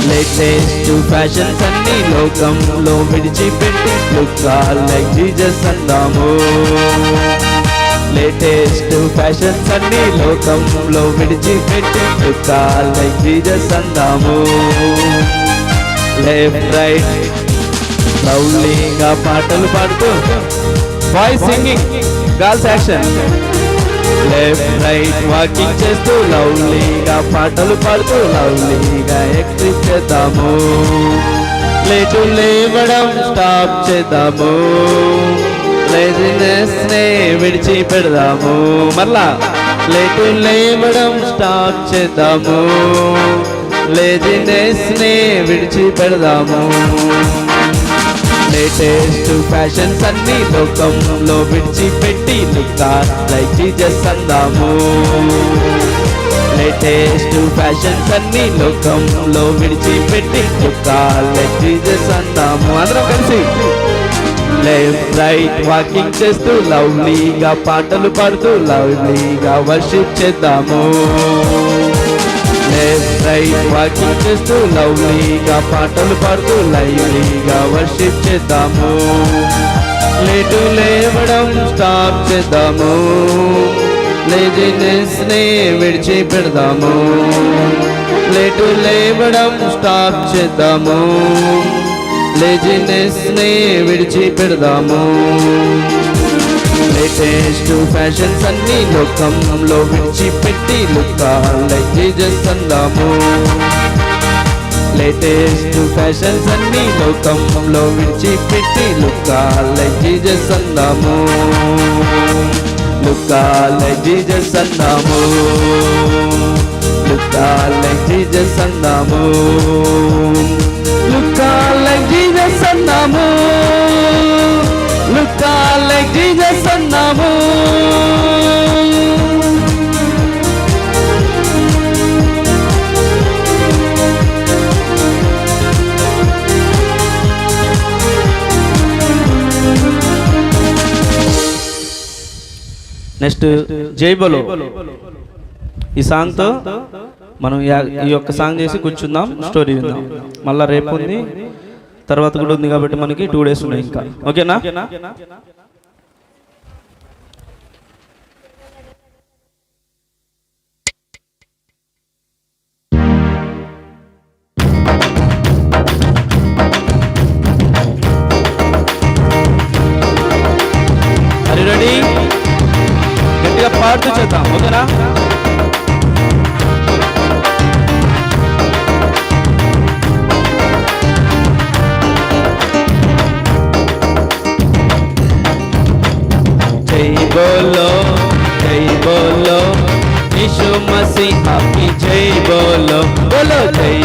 లేటెస్ట్ ఫ్యాషన్స్ అన్ని లోకంలో విడిచిపెట్టి లుక్ లైక్ జీసస్ అందాము. లేటెస్ట్ ఫ్యాషన్స్ అన్ని లోకంలో విడిచిపెట్టి లుక్ లైక్ జీసస్ అందాము. లెఫ్ట్ రైట్ లవ్లీగా పాటలు పాడుతూ boys singing, girls action. Left right walking చేస్తూ లవ్లీగా పాటలు పాడుతూ లవ్లీగా ఎక్స్ప్రెస్ చేద్దాము. లేటు లేవడం స్టాప్ చేద్దాము, లేజినెస్ నే విడిచి పెడదాము. మరలా లేటు లేవడం స్టాప్ చేద్దాము, లేజినెస్ నే విడిచి పెడదాము. లేటెస్ట్ ఫ్యాషన్స్ అన్ని లోకంలో విడిచిపెట్టి లుక్ లైక్ జీసస్ అందాము. లేటెస్ట్ ఫ్యాషన్స్ అన్ని లోకంలో విడిచిపెట్టి లుక్ లైక్ జీసస్ అందాము. అందరం కలిసి లెఫ్ట్ రైట్ వాకింగ్ చేస్తూ లవ్లీగా పాటలు పాడుతూ లవ్లీగా వర్షిప్ చేద్దాము. లెఫ్ట్ రైట్ వాకింగ్ చేస్తూ లవ్లీగా పాటలు పాడుతూ లైవ్లీగా వర్షిప్ చేద్దాము. లేటు లేవడం స్టాప్ చేద్దాము, లేజినెస్ నే విడిచి పెడదాము. లేటు లేవడం స్టాప్ చేద్దాము, లేజినెస్ నే విడిచి పెడదాము. లేటెస్ట్ ఫ్యాషన్స్ అన్ని లోకంలో విడిచిపెట్టి లుక్ లైక్ జీసస్ అందాము. లేటెస్ట్ ఫ్యాషన్స్ అన్ని లోకంలో విడిచిపెట్టి లుక్ లైక్ జీసస్ అందాము. లుక్ లైక్ జీసస్ అందాము. Look out like Jesus అందాము. Look out like Jesus అందాము. Look out like Jesus అందాము. నెక్స్ట్ జై బలో. ఈ సాంగ్తో మనం ఈ యొక్క సాంగ్ చేసి కూర్చుందాం, స్టోరీ విందాం. మళ్ళీ రేపు ఉంది, తర్వాత కూడా ఉంది కాబట్టి మనకి 2 days ఉన్నాయి ఇంకా. ఓకేనా? రెడీ? గట్టిగా పాడుతూ చేద్దాం. ఓకేనా? जय बोलो यीशु मसीह की जय बोलो, बोलो जय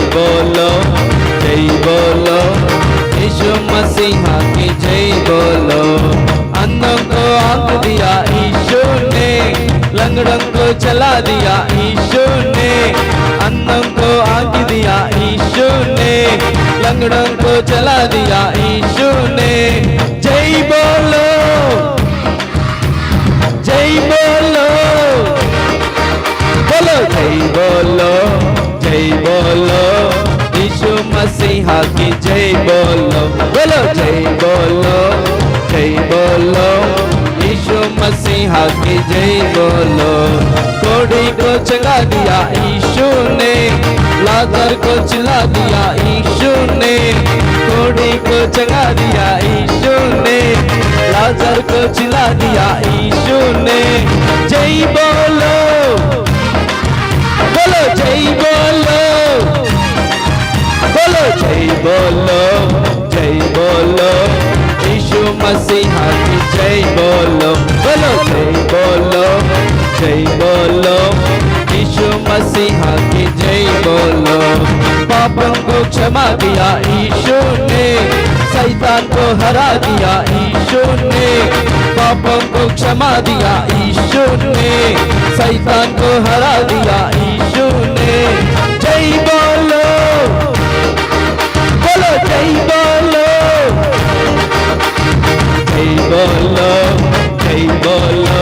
बोलो यीशु मसीह की जय बोलो। अंधों को आंख दिया यीशु ने, लंगड़ों को चला दिया यीशु ने। अंधों को आंख दिया यीशु ने, लंगड़ों को चला दिया यीशु ने। जय बोलो बोलो जय बोलो यीशु मसीह की जय बोलो, बोलो जय बोलो यीशु मसीह की जय बोलो। कोढ़ी को चंगा दिया यीशु ने, लाजर को चिल्ला दिया यीशु ने। कोढ़ी को चंगा दिया यीशु ने, लाजर को चिल्ला दिया यीशु ने। जय बोलो जय बोलो यीशु मसीह की जय बोलो, बोलो जय बोलो यीशु मसीह की जय बोलो। पापों को क्षमा दिया यीशु ने, शैतान को हरा दिया यीशु ने। पापों को क्षमा दिया यीशु ने, शैतान को हरा दिया यीशु ने। जय बोलो जय बोलो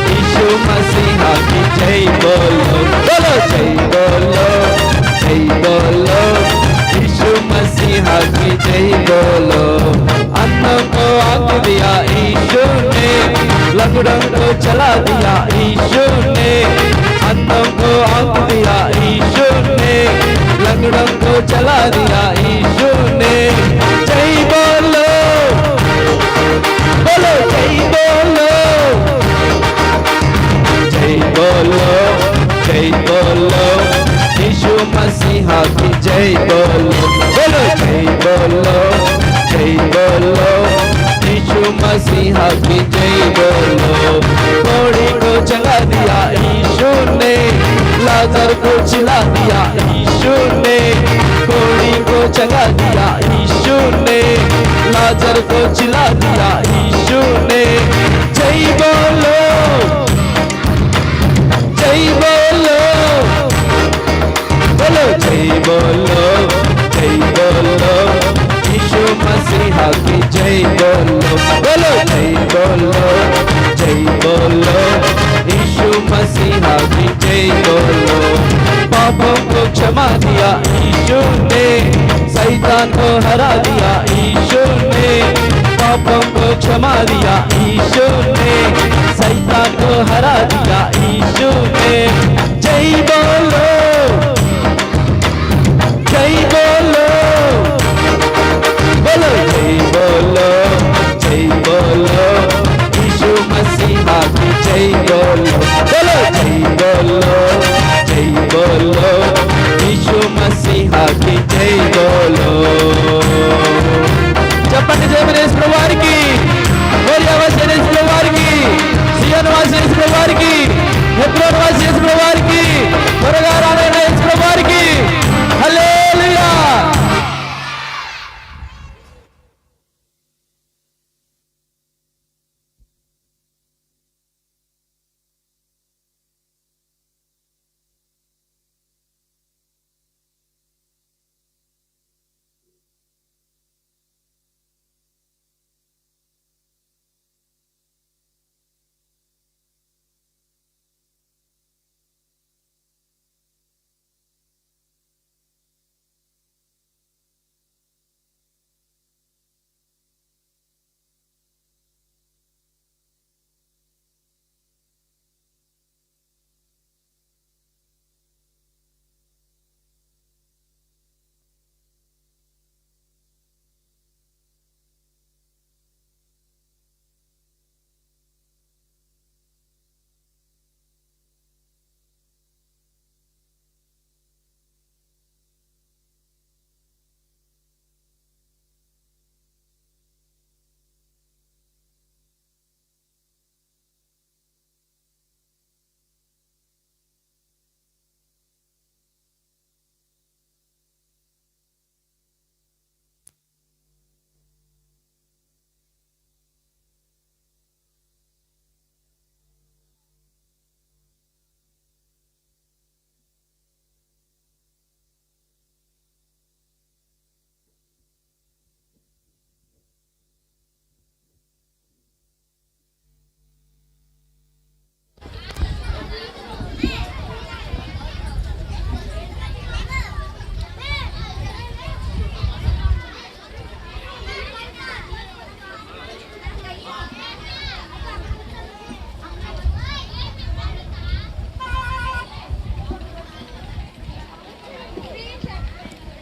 यीशु मसीह की जय बोलो, बोलो जय बोलो यीशु मसीह की जय बोलो। अंधों को आंख दिया यीशु ने, लंगड़ों को चला दिया यीशु ने। अंधों को आंख दिया यीशु ने, लंगड़ों को चला दिया यीशु ने। जय बोलो जय बोलो यीशु मसीह की जय बोलो, बोलो जय बोलो यीशु मसीह की जय बोलो। कोढ़ी को चंगा दिया यीशु ने, लाजर को चिल्ला दिया यीशु ने। कोढ़ी को चंगा दिया यीशु ने, लाजर को चिल्ला दिया यीशु ने। जय बोलो जय बोलो यीशु मसीह की जय बोलो, बोलो जय बोलो यीशु मसीह की जय बोलो। पापों को क्षमा दिया यीशु ने, शैतान को हरा दिया यीशु ने। पापों को क्षमा दिया यीशु ने, शैतान को हरा दिया यीशु ने। जय बोलो जय बोलो यीशु मसीह की जय बोलो, बोलो जय बोलो यीशु मसीह की जय बोलो। చెప్పండి జయ యేసు వారికి, గోరియవాసి యేసు వారికి, సియోను వాసి యేసు వారికి, హెబ్రోను వాసి యేసు వారికి,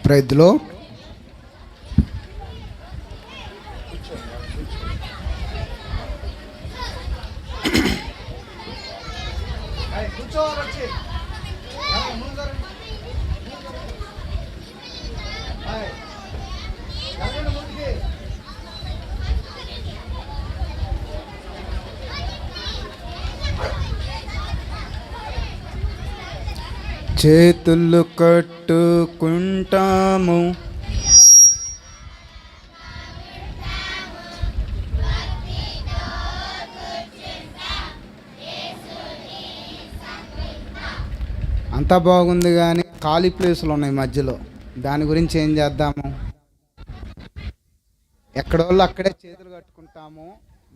ప్రైజ్లో చేతులు కట్టుకుంటాము, అంతా బాగుంది కానీ ఖాళీ ప్లేసులు ఉన్నాయి మధ్యలో. దాని గురించి ఏం చేద్దాము? ఎక్కడోళ్ళు అక్కడే చేతులు కట్టుకుంటాము,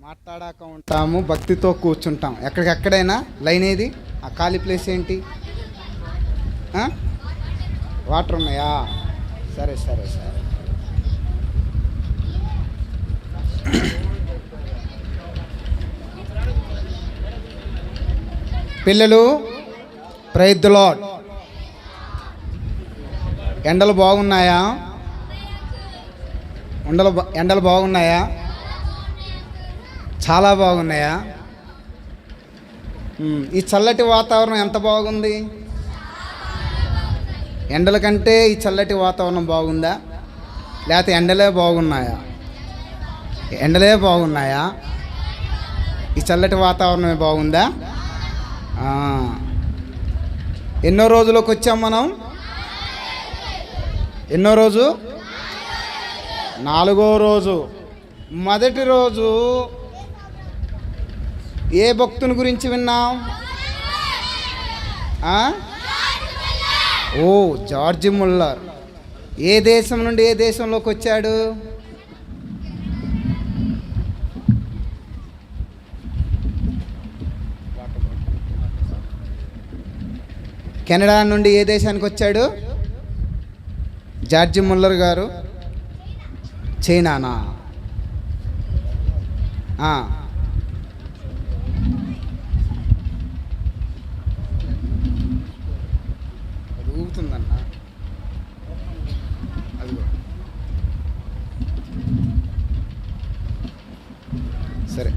మాట్లాడాక ఉంటాము, భక్తితో కూర్చుంటాం. ఎక్కడికెక్కడైనా లైన్ ఏది? ఆ ఖాళీ ప్లేస్ ఏంటి? వాటర్ ఉన్నాయా? సరే సరే సరే. పిల్లలు, ప్రైజ్ ది లార్డ్. ఎండలు బాగున్నాయా? ఎండలు బాగున్నాయా? చాలా బాగున్నాయా? ఈ చల్లటి వాతావరణం ఎంత బాగుంది? ఎండల కంటే ఈ చల్లటి వాతావరణం బాగుందా? లేకపోతే ఎండలే బాగున్నాయా? ఎండలే బాగున్నాయా? ఈ చల్లటి వాతావరణమే బాగుందా? ఎన్నో రోజులోకి వచ్చాం మనం? ఎన్నో రోజు? 4వ రోజు. మొదటి రోజు ఏ భక్తుని గురించి విన్నాం? ఓ, జార్జ్ ముల్లర్. ఏ దేశం నుండి ఏ దేశంలోకి వచ్చాడు? కెనడా నుండి ఏ దేశానికి వచ్చాడు జార్జ్ ముల్లర్ గారు? చైనానా? అది ఊగుతుందన్న. అదిగో సరే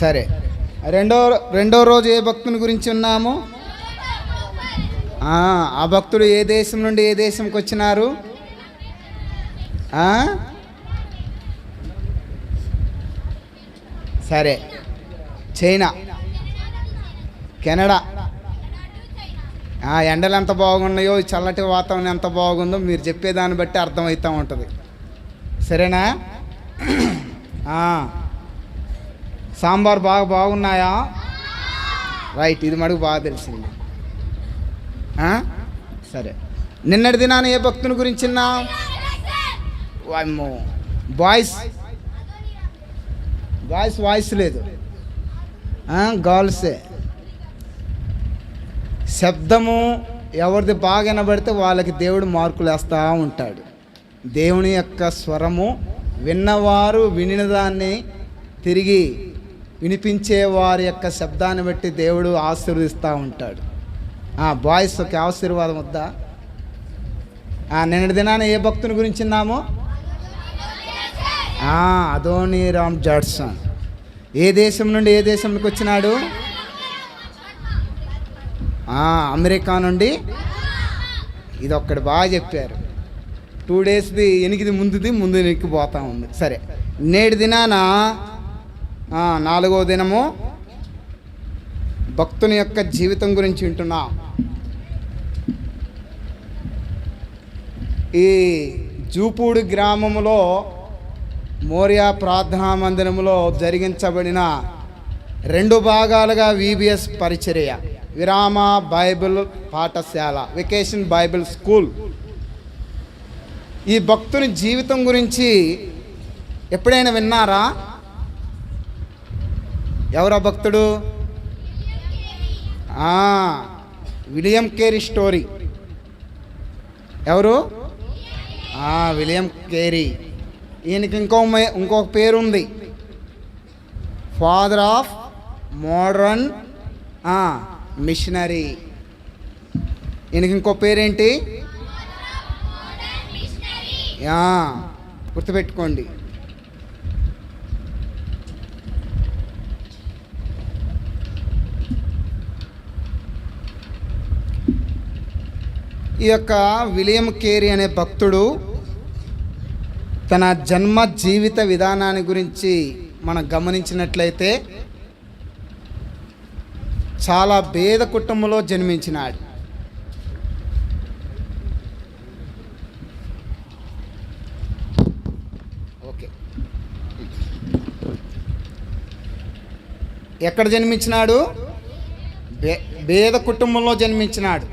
సరే. రెండో రోజు ఏ భక్తుని గురించి ఉన్నాము? ఆ భక్తుడు ఏ దేశం నుండి ఏ దేశంకి వచ్చినారు? సరే, చైనా, కెనడా. ఎండలు ఎంత బాగున్నాయో, చల్లటి వాతావరణం ఎంత బాగుందో మీరు చెప్పేదాన్ని బట్టి అర్థమవుతూ ఉంటుంది. సరేనా? సాంబార్ బాగున్నాయా? రైట్, ఇది మటుకు బాగా తెలిసింది. సరే, నిన్నటి దినాన ఏ భక్తుని గురించి వాయిస్ లేదు, గర్ల్సే. శబ్దము ఎవరిది బాగా వినబడితే వాళ్ళకి దేవుడు మార్కులు వేస్తూ ఉంటాడు. దేవుని యొక్క స్వరము విన్నవారు వినిన దాన్ని తిరిగి వినిపించే వారి యొక్క శబ్దాన్ని బట్టి దేవుడు ఆశీర్వదిస్తూ ఉంటాడు. బాయ్స్కి ఆశీర్వాదం వద్దా? నిన్నటి దినాన ఏ భక్తుని గురించి విన్నాము? Adoniram Judson. ఏ దేశం నుండి ఏ దేశంకి వచ్చినాడు? అమెరికా నుండి. ఇది ఒక్కటి బాగా చెప్పారు. 2 డేస్ది ఎనికిది ముందు ఎనికిపోతూ ఉంది. సరే, నేటి దినాన 4వ దినము భక్తుని యొక్క జీవితం గురించి వింటున్నాం. ఈ జూపూడి గ్రామంలో మోరియా ప్రార్థనా మందిరంలో జరిగించబడిన 2 భాగాలుగా VBS పరిచర్య, విరామ బైబిల్ పాఠశాల, వెకేషన్ బైబిల్ స్కూల్. ఈ భక్తుని జీవితం గురించి ఎప్పుడైనా విన్నారా? ఎవరా భక్తుడు? William Carey story. ఎవరు? William Carey. ఈయనకి ఇంకొక పేరు ఉంది, ఫాదర్ ఆఫ్ మోడర్న్ మిషనరీ. ఈయనకి ఇంకో పేరేంటి? గుర్తుపెట్టుకోండి. ఈ యొక్క విలియం కేరీ అనే భక్తుడు తన జన్మ జీవిత విధానాన్ని గురించి మనం గమనించినట్లయితే చాలా పేద కుటుంబంలో జన్మించినాడు. ఓకే, ఎక్కడ జన్మించినాడు? పేద కుటుంబంలో జన్మించినాడు.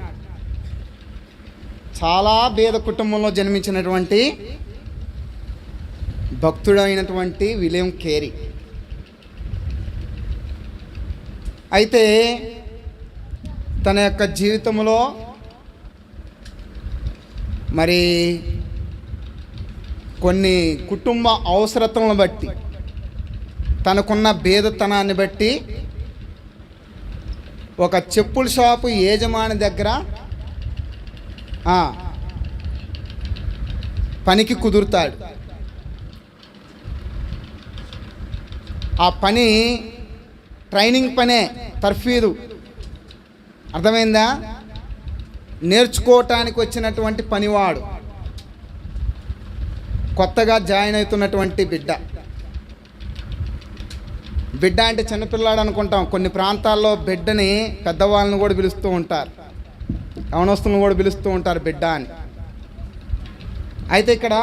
చాలా పేద కుటుంబంలో జన్మించినటువంటి భక్తుడైనటువంటి విలియం కేరీ. అయితే తన యొక్క జీవితంలో మరి కొన్ని కుటుంబ అవసరతలను బట్టి, తనకున్న భేదతనాన్ని బట్టి ఒక చెప్పుల షాపు యజమాని దగ్గర పనికి కుదురుతాడు. ఆ పని ట్రైనింగ్ పనే, తర్ఫీదు, అర్థమైందా? నేర్చుకోవటానికి వచ్చినటువంటి పనివాడు, కొత్తగా జాయిన్ అవుతున్నటువంటి బిడ్డ అంటే చిన్నపిల్లాడు అనుకుంటాం. కొన్ని ప్రాంతాల్లో బిడ్డని పెద్దవాళ్ళని కూడా పిలుస్తూ ఉంటారు, యవనస్తులను కూడా పిలుస్తూ ఉంటారు బిడ్డ అని. అయితే ఇక్కడ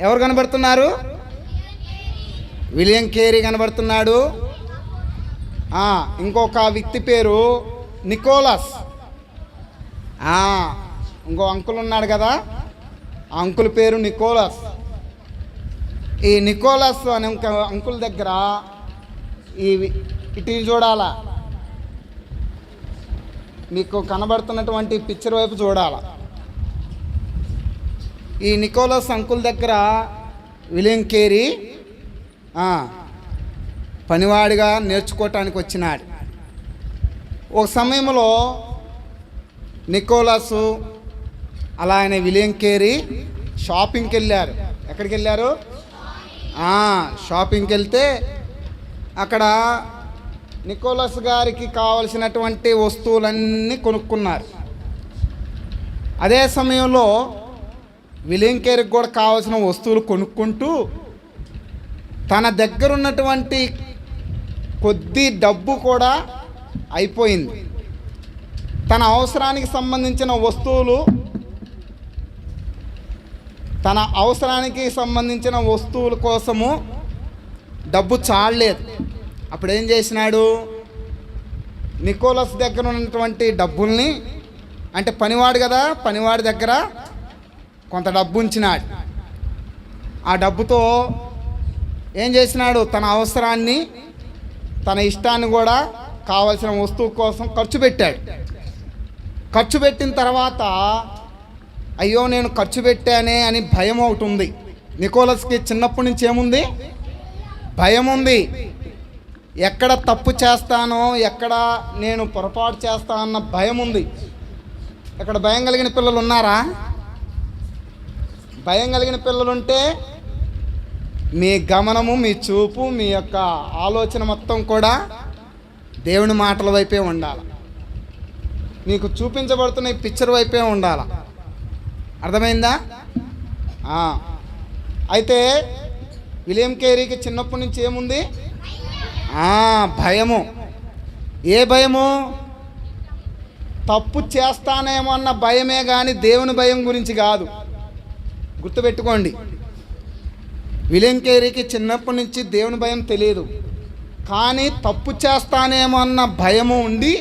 ఎవరు కనబడుతున్నారు? విలియం కేరీ కనబడుతున్నాడు. ఇంకొక వ్యక్తి పేరు నికోలస్. ఇంకో అంకుల్ ఉన్నాడు కదా, ఆ అంకుల్ పేరు నికోలస్. ఈ నికోలస్ అనే అంకుల్ దగ్గర ఇటు చూడాలా, మీకు కనబడుతున్నటువంటి పిక్చర్ వైపు చూడాల. ఈ నికోలస్ అంకుల్ దగ్గర విలియం కేరీ పనివాడిగా నేర్చుకోవటానికి వచ్చినాడు. ఒక సమయంలో నికోలస్ అలా ఆయన విలియం కేరీ షాపింగ్కి వెళ్ళారు. ఎక్కడికి వెళ్ళారు? షాపింగ్కి వెళ్తే అక్కడ నికోలస్ గారికి కావలసినటువంటి వస్తువులన్నీ కొనుక్కున్నారు. అదే సమయంలో విలియం కేరీకి కూడా కావాల్సిన వస్తువులు కొనుక్కుంటూ తన దగ్గర ఉన్నటువంటి కొద్ది డబ్బు కూడా అయిపోయింది. తన అవసరానికి సంబంధించిన వస్తువుల కోసము డబ్బు చాలలేదు. అప్పుడు ఏం చేసినాడు? నికోలస్ దగ్గర ఉన్నటువంటి డబ్బుల్ని, అంటే పనివాడు కదా, పనివాడి దగ్గర కొంత డబ్బు ఉంచినాడు. ఆ డబ్బుతో ఏం చేసినాడు? తన అవసరాన్ని, తన ఇష్టాన్ని కూడా కావలసిన వస్తువు కోసం ఖర్చు పెట్టాడు. ఖర్చు పెట్టిన తర్వాత అయ్యో నేను ఖర్చు పెట్టానే అని భయం ఒకటి ఉంది నికోలస్కి. చిన్నప్పటి నుంచి ఏముంది? భయం ఉంది. ఎక్కడ తప్పు చేస్తానో, ఎక్కడ నేను పొరపాటు చేస్తా అన్న భయం ఉంది. ఇక్కడ భయం కలిగిన పిల్లలు ఉన్నారా? భయం కలిగిన పిల్లలుంటే మీ గమనము, మీ చూపు, మీ యొక్క ఆలోచన మొత్తం కూడా దేవుని మాటల వైపే ఉండాలి. మీకు చూపించబడుతున్న ఈ పిక్చర్ వైపే ఉండాలి. అర్థమైందా? అయితే విలియం కేరీకి చిన్నప్పటి నుంచి ఏముంది? భయము. ఏ భయము? తప్పు చేస్తానేమో అన్న భయమే కానీ దేవుని భయం గురించి కాదు. గుర్తుపెట్టుకోండి, విలియం కేరీకి చిన్నప్పటి నుంచి దేవుని భయం తెలియదు, కానీ తప్పు చేస్తానేమో అన్న భయము ఉండి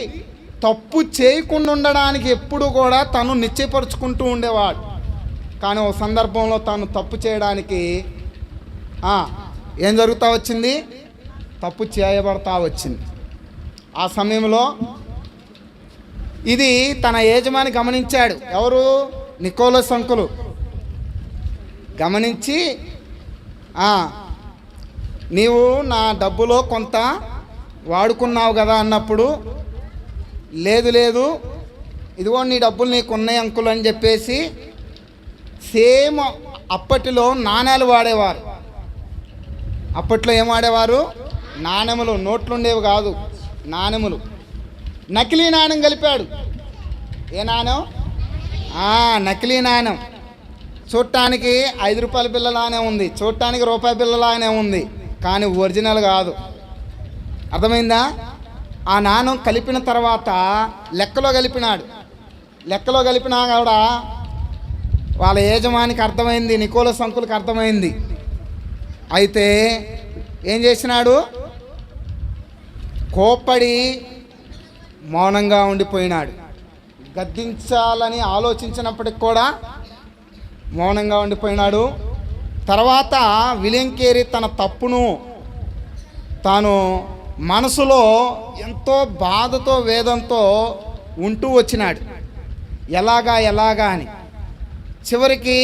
తప్పు చేయకుండా ఉండడానికి ఎప్పుడు కూడా తను నిశ్చయపరుచుకుంటూ ఉండేవాడు. కానీ ఒక సందర్భంలో తాను తప్పు చేయడానికి ఏం జరుగుతూ వచ్చింది? తప్పు చేయబడతా వచ్చింది. ఆ సమయంలో ఇది తన యజమాని గమనించాడు. ఎవరు? నికోలస్ అంకులు గమనించి, నీవు నా డబ్బులో కొంత వాడుకున్నావు కదా అన్నప్పుడు, లేదు ఇదిగో నీ డబ్బులు నీకు ఉన్నాయి అంకుల్ అని చెప్పేసి సేమ్ అప్పటిలో నాణేలు వాడేవారు. అప్పట్లో ఏం వాడేవారు? నాణెములు. నోట్లు ఉండేవి కాదు, నాణెములు. నకిలీ నాణెం కలిపాడు. ఏ నాణెం? నకిలీ నాణెం. చూడటానికి 5 రూపాయల బిల్లలానే ఉంది, చూడటానికి రూపాయి బిల్లలానే ఉంది, కానీ ఒరిజినల్ కాదు. అర్థమైందా? ఆ నాణెం కలిపిన తర్వాత లెక్కలో కలిపినాడు. లెక్కలో కలిపినా కూడా వాళ్ళ యజమానికి అర్థమైంది, నికోలస్ అంకుల్కి అర్థమైంది. అయితే ఏం చేసినాడు? కోప్పడి మౌనంగా ఉండిపోయినాడు. గద్దించాలని ఆలోచించినప్పటికి కూడా మౌనంగా ఉండిపోయినాడు. తర్వాత విలియం కేరీ తన తప్పును తాను మనసులో ఎంతో బాధతో వేదంతో ఉంటూ వచ్చినాడు. ఎలాగా అని. చివరికి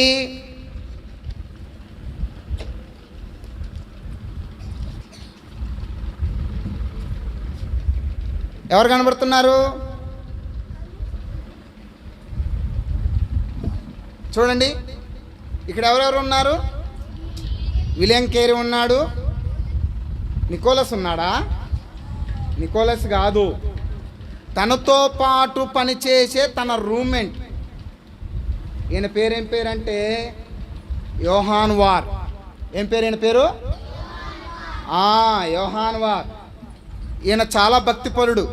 ఎవరు కనబడుతున్నారు? చూడండి, ఇక్కడ ఎవరెవరు ఉన్నారు? విలియం కేరీ ఉన్నాడు. నికోలస్ ఉన్నాడా? నికోలస్ కాదు, తనతో పాటు పనిచేసే తన రూమ్మేట్. ఈయన పేరేం పేరంటే యోహాన్ వార్. ఏం పేరు ఈయన పేరు? యోహాన్ వార్. ఈయన చాలా భక్తిపరుడు.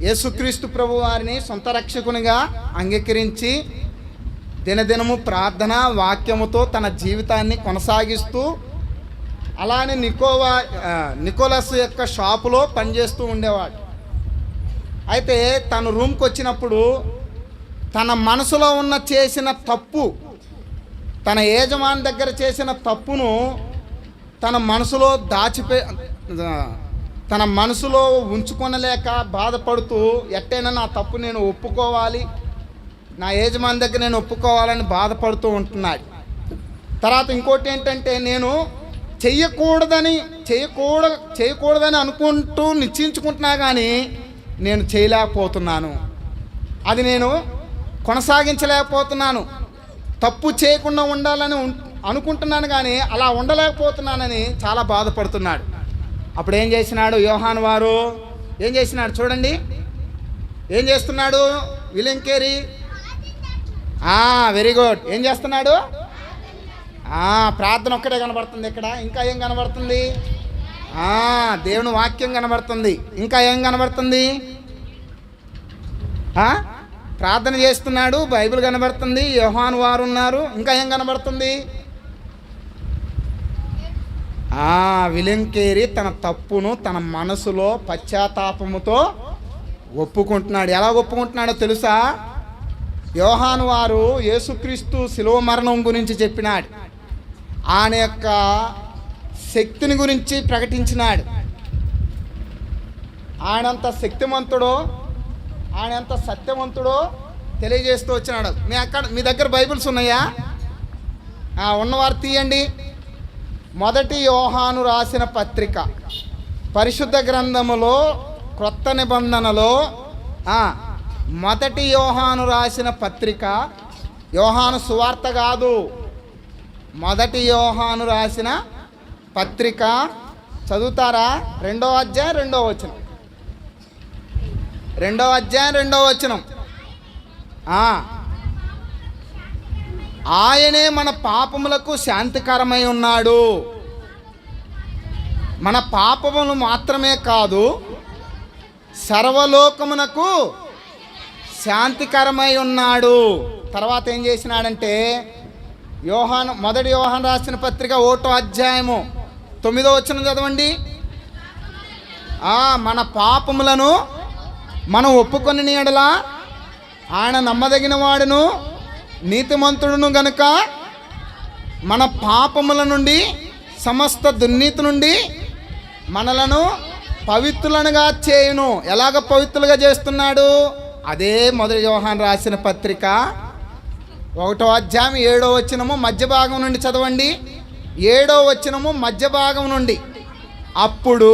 యేసుక్రీస్తు ప్రభు వారిని సొంత రక్షకునిగా అంగీకరించి దినదినము ప్రార్థన వాక్యముతో తన జీవితాన్ని కొనసాగిస్తూ అలానే నికోలస్ యొక్క షాపులో పనిచేస్తూ ఉండేవాడు. అయితే తను రూమ్కి వచ్చినప్పుడు తన మనసులో ఉన్న చేసిన తప్పు, తన యజమాని దగ్గర చేసిన తప్పును తన మనసులో ఉంచుకొనలేక బాధపడుతూ ఎట్టైనా నా తప్పు నేను ఒప్పుకోవాలి, నా యజమాని దగ్గర నేను ఒప్పుకోవాలని బాధపడుతూ ఉంటున్నాడు. తర్వాత ఇంకోటి ఏంటంటే, నేను చేయకూడదని అనుకుంటూ నిశ్చయించుకుంటున్నా కానీ నేను చేయలేకపోతున్నాను, అది నేను కొనసాగించలేకపోతున్నాను, తప్పు చేయకుండా ఉండాలని అనుకుంటున్నాను కానీ అలా ఉండలేకపోతున్నానని చాలా బాధపడుతున్నాడు. అప్పుడు ఏం చేసినాడు యోహాన్ వారు? ఏం చేసినాడు చూడండి. ఏం చేస్తున్నాడు విలియం కేరీ? Very good. ఏం చేస్తున్నాడు? ప్రార్థన ఒక్కటే కనబడుతుంది ఇక్కడ. ఇంకా ఏం కనబడుతుంది? దేవుని వాక్యం కనబడుతుంది. ఇంకా ఏం కనబడుతుంది? ప్రార్థన చేస్తున్నాడు, బైబిల్ కనబడుతుంది, యోహాన్ వారు ఉన్నారు. ఇంకా ఏం కనబడుతుంది? విలియం కేరీ తన తప్పును తన మనసులో పశ్చాత్తాపముతో ఒప్పుకుంటున్నాడు. ఎలా ఒప్పుకుంటున్నాడో తెలుసా? యోహాను వారు యేసుక్రీస్తు శిలువ మరణం గురించి చెప్పినాడు, ఆయన యొక్క శక్తిని గురించి ప్రకటించినాడు. ఆయనంత శక్తిమంతుడో, ఆయనంత సత్యవంతుడో తెలియజేస్తూ వచ్చినాడు. మీ దగ్గర బైబిల్స్ ఉన్నాయా? ఉన్నవారు తీయండి. 1 యోహాను రాసిన పత్రిక, పరిశుద్ధ గ్రంథములో క్రొత్త నిబంధనలో 1 యోహాను రాసిన పత్రిక, యోహాను సువార్త కాదు, 1 యోహాను రాసిన పత్రిక చదువుతారా? 2వ అధ్యాయం 2వ వచనం. 2వ అధ్యాయం 2వ వచనం. ఆయనే మన పాపములకు శాంతికరమై ఉన్నాడు. మన పాపములు మాత్రమే కాదు, సర్వలోకమునకు శాంతికరమై ఉన్నాడు. తర్వాత ఏం చేసినాడంటే, 1 యోహాను రాసిన పత్రిక 1వ అధ్యాయము 9వ వచనం చదవండి. మన పాపములను మనం ఒప్పుకొని ఎడల ఆయన నమ్మదగిన వాడును నీతిమంతుడును గనుక మన పాపముల నుండి సమస్త దుర్నీతి నుండి మనలను పవిత్రులనుగా చేయును. ఎలాగ పవిత్రులుగా చేస్తున్నాడు? అదే 1 యోహాను రాసిన పత్రిక 1వ అధ్యాయం 7వ వచనము మధ్య భాగం నుండి చదవండి. 7వ వచనము మధ్య భాగం నుండి. అప్పుడు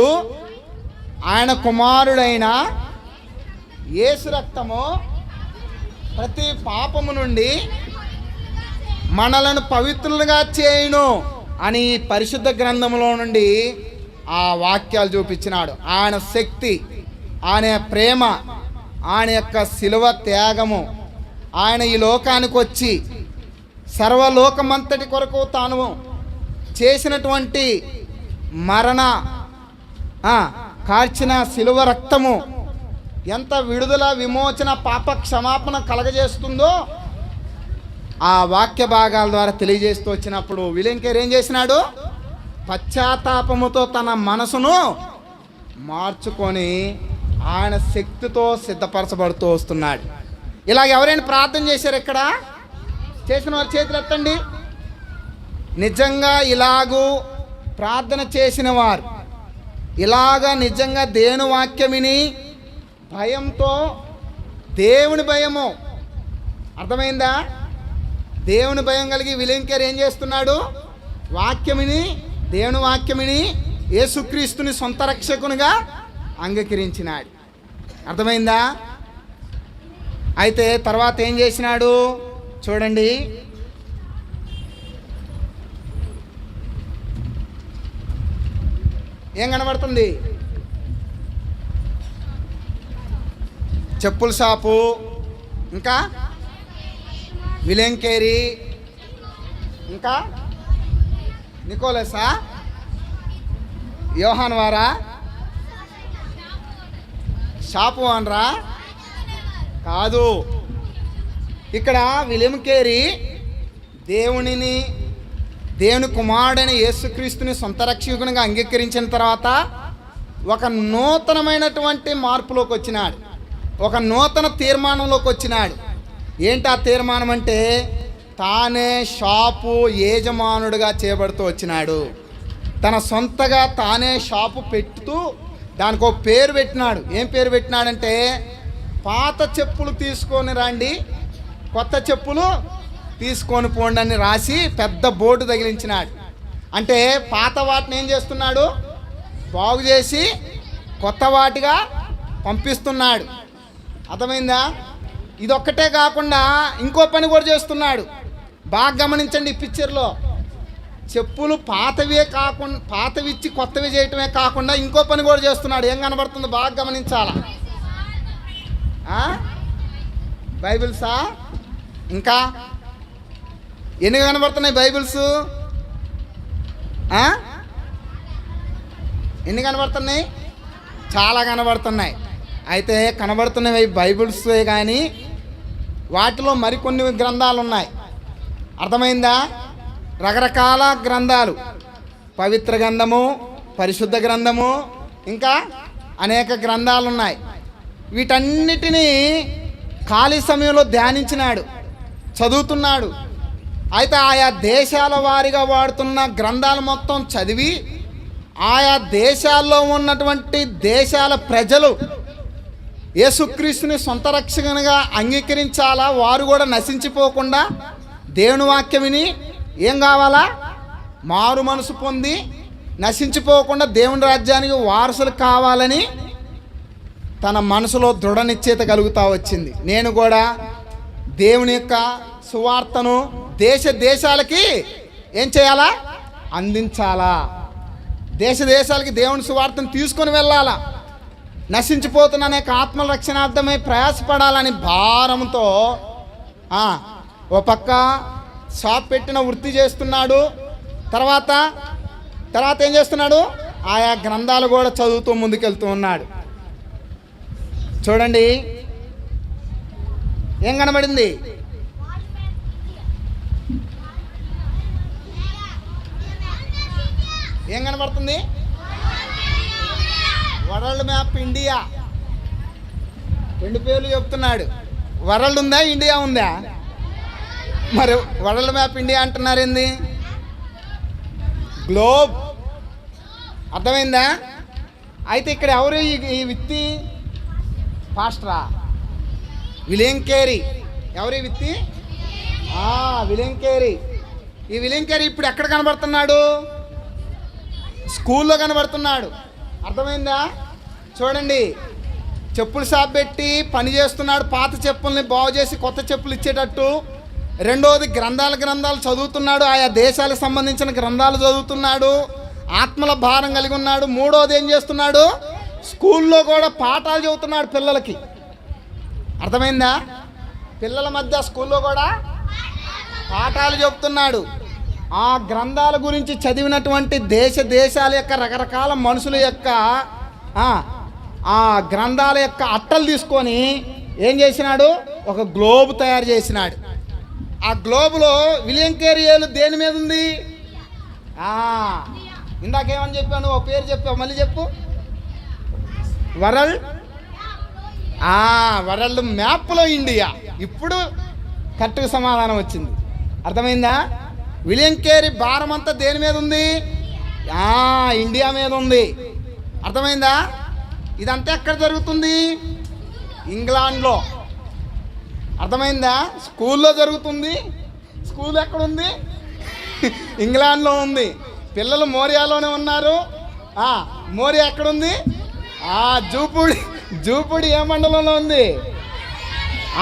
ఆయన కుమారుడైన యేసు రక్తము ప్రతి పాపము నుండి మనలను పవిత్రులుగా చేయును అని పరిశుద్ధ గ్రంథంలో నుండి ఆ వాక్యాలు చూపించినాడు. ఆయన శక్తి, ఆయన ప్రేమ, ఆయన యొక్క శిలువ త్యాగము, ఆయన ఈ లోకానికి వచ్చి సర్వలోకమంతటి కొరకు తాను చేసినటువంటి మరణ కార్చిన శిలువ రక్తము ఎంత విడుదల, విమోచన, పాప క్షమాపణ కలగజేస్తుందో ఆ వాక్య భాగాల ద్వారా తెలియజేస్తూ వచ్చినప్పుడు విలియం కేరీ ఏం చేసినాడు? పశ్చాత్తాపముతో తన మనసును మార్చుకొని ఆయన శక్తితో సిద్ధపరచబడుతూ వస్తున్నాడు. ఇలాగ ఎవరైనా ప్రార్థన చేశారు? ఇక్కడ చేసిన వారు చేతులు ఎత్తండి. నిజంగా ఇలాగూ ప్రార్థన చేసిన వారు, ఇలాగా నిజంగా దేవుని వాక్యం విని భయంతో, దేవుని భయము, అర్థమైందా? దేవుని భయం కలిగి విలియం కేరీ ఏం చేస్తున్నాడు? వాక్యమిని, దేవుని వాక్యమిని యేసుక్రీస్తుని సొంత రక్షకునిగా అంగీకరించినాడు. అర్థమైందా? అయితే తర్వాత ఏం చేసినాడు చూడండి. ఏం కనబడుతుంది? చెప్పుల షాపు, ఇంకా విలియం కేరీ, ఇంకా నికోలసా, యోహాన్ వారా, షాపు అనరా? కాదు. ఇక్కడ విలియం కేరీ దేవుని కుమారుడైన యేసుక్రీస్తుని సొంత రక్షకునిగా అంగీకరించిన తర్వాత ఒక నూతనమైనటువంటి మార్పులోకి వచ్చినాడు, ఒక నూతన తీర్మానంలోకి వచ్చినాడు. ఏంటి ఆ తీర్మానం అంటే? తానే షాపు యజమానుడిగా చేయబడుతూ వచ్చినాడు. తన సొంతగా తానే షాపు పెట్టుతూ దానికి ఒక పేరు పెట్టినాడు. ఏం పేరు పెట్టినాడంటే, పాత చెప్పులు తీసుకొని రండి, కొత్త చెప్పులు తీసుకొని పోండి అని రాసి పెద్ద బోర్డు తగిలించినాడు. అంటే పాత వాటిని ఏం చేస్తున్నాడు? బాగు చేసి కొత్త వాటిగా పంపిస్తున్నాడు. అర్థమైందా? ఇదొక్కటే కాకుండా ఇంకో పని కూడా చేస్తున్నాడు. బాగా గమనించండి. ఈ పిక్చర్లో చెప్పులు పాతవి ఇచ్చి కొత్తవి చేయటమే కాకుండా ఇంకో పని కూడా చేస్తున్నాడు. ఏం కనబడుతుంది? బాగా గమనించాలా. బైబిల్సా? ఇంకా ఎన్ని కనబడుతున్నాయి బైబిల్స్? ఎన్ని కనబడుతున్నాయి? చాలా కనబడుతున్నాయి. అయితే కనబడుతున్నవి బైబిల్సే కానీ వాటిలో మరికొన్ని గ్రంథాలు ఉన్నాయి. అర్థమైందా? రకరకాల గ్రంథాలు, పవిత్ర గ్రంథము, పరిశుద్ధ గ్రంథము, ఇంకా అనేక గ్రంథాలు ఉన్నాయి. వీటన్నిటినీ ఖాళీ సమయంలో ధ్యానించినాడు, చదువుతున్నాడు. అయితే ఆయా దేశాల వారిగా వాడుతున్న గ్రంథాలు మొత్తం చదివి ఆయా దేశాల్లో ఉన్నటువంటి దేశాల ప్రజలు యేసుక్రీస్తుని సొంత రక్షకునిగా అంగీకరించాలా, వారు కూడా నశించిపోకుండా దేవుని వాక్యం విని ఏం కావాలా? మారు మనసు పొంది నశించిపోకుండా దేవుని రాజ్యానికి వారసులు కావాలని తన మనసులో దృఢ నిశ్చయిత కలుగుతూ వచ్చింది. నేను కూడా దేవుని యొక్క సువార్తను దేశాలకి ఏం చేయాలా? అందించాలా. దేశాలకి దేవుని సువార్తను తీసుకొని వెళ్ళాలా. నశించిపోతున్న అనేక ఆత్మల రక్షణార్థమై ప్రయాసపడాలని భారంతో ఓ పక్క షాప్ పెట్టిన వృత్తి చేస్తున్నాడు. తర్వాత ఏం చేస్తున్నాడు? ఆయా గ్రంథాలు కూడా చదువుతూ ముందుకెళ్తూ ఉన్నాడు. చూడండి ఏం కనబడింది? ఏం కనబడుతుంది? World map India. రెండు పేర్లు చెప్తున్నాడు. వరల్డ్ ఉందా, ఇండియా ఉందా? మరి వరల్డ్ మ్యాప్ ఇండియా అంటున్నారు ఏంది? గ్లోబ్. అర్థమైందా? అయితే ఇక్కడ ఎవరు ఈ విత్తి? పాస్టరా? William Carey. ఎవరు ఈ విత్తి? William Carey. ఈ విలియం కేరీ ఇప్పుడు ఎక్కడ కనబడుతున్నాడు? స్కూల్లో కనబడుతున్నాడు. అర్థమైందా? చూడండి, చెప్పులు షాప్ పెట్టి పని చేస్తున్నాడు. పాత చెప్పుల్ని బాగు చేసి కొత్త చెప్పులు ఇచ్చేటట్టు రెండోది గ్రంథాలు చదువుతున్నాడు, ఆయా దేశాలకు సంబంధించిన గ్రంథాలు చదువుతున్నాడు, ఆత్మల భారం కలిగి ఉన్నాడు. మూడోది ఏం చేస్తున్నాడు? స్కూల్లో కూడా పాఠాలు చెబుతున్నాడు పిల్లలకి. అర్థమైందా? పిల్లల మధ్య స్కూల్లో కూడా పాఠాలు చెబుతున్నాడు. ఆ గ్రంథాల గురించి చదివినటువంటి దేశాల యొక్క రకరకాల మనుషుల యొక్క ఆ గ్రంథాల యొక్క అట్టలు తీసుకొని ఏం చేసినాడు? ఒక గ్లోబ్ తయారు చేసినాడు. ఆ గ్లోబులో విలియం కేరీ ఏలు దేని మీద ఉంది? ఇందాకేమని చెప్పాను? ఓ పేరు చెప్పావు, మళ్ళీ చెప్పు. వరల్డ్ మ్యాప్లో ఇండియా. ఇప్పుడు కరెక్ట్గా సమాధానం వచ్చింది. అర్థమైందా? విలియం కేరీ భారం అంతా దేని మీద ఉంది? ఇండియా మీద ఉంది. అర్థమైందా? ఇదంతా ఎక్కడ జరుగుతుంది? ఇంగ్లాండ్లో. అర్థమైందా? స్కూల్లో జరుగుతుంది. స్కూల్ ఎక్కడుంది? ఇంగ్లాండ్లో ఉంది. పిల్లలు మోరియాలోనే ఉన్నారు. మోరియా ఎక్కడుంది? జూపూడి ఏ మండలంలో ఉంది?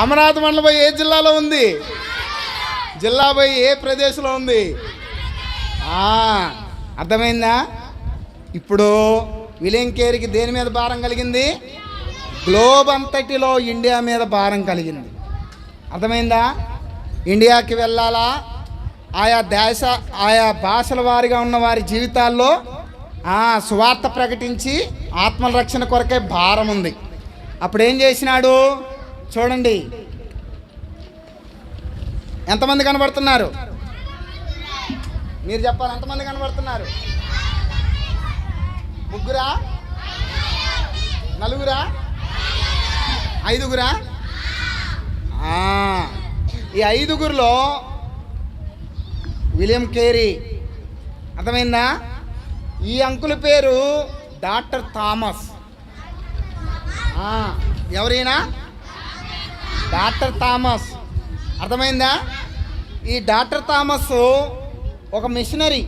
అమరావతి మండలం పోయి ఏ జిల్లాలో ఉంది? జిల్లా పోయి ఏ ప్రదేశంలో ఉంది? అర్థమైందా? ఇప్పుడు విలియం కేరీకి దేని మీద భారం కలిగింది? గ్లోబ్ అంతటిలో ఇండియా మీద భారం కలిగింది. అర్థమైందా? ఇండియాకి వెళ్ళాలా? ఆయా భాషల వారిగా ఉన్న వారి జీవితాల్లో సువార్త ప్రకటించి ఆత్మల రక్షణ కొరకే భారం ఉంది. అప్పుడు ఏం చేసినాడు చూడండి. ఎంతమంది కనబడుతున్నారు? మీరు చెప్పాలి. ఎంతమంది కనబడుతున్నారు? ముగ్గురా? నలుగురా? ఐదుగురా? ఈ ఐదుగురిలో విలియం కేరీ. అర్థమైందా? ఈ అంకుల్ పేరు డాక్టర్ థామస్. ఎవరైనా? Doctor Thomas. అర్థమైందా? ఈ డాక్టర్ థామస్ ఒక మిషనరీ.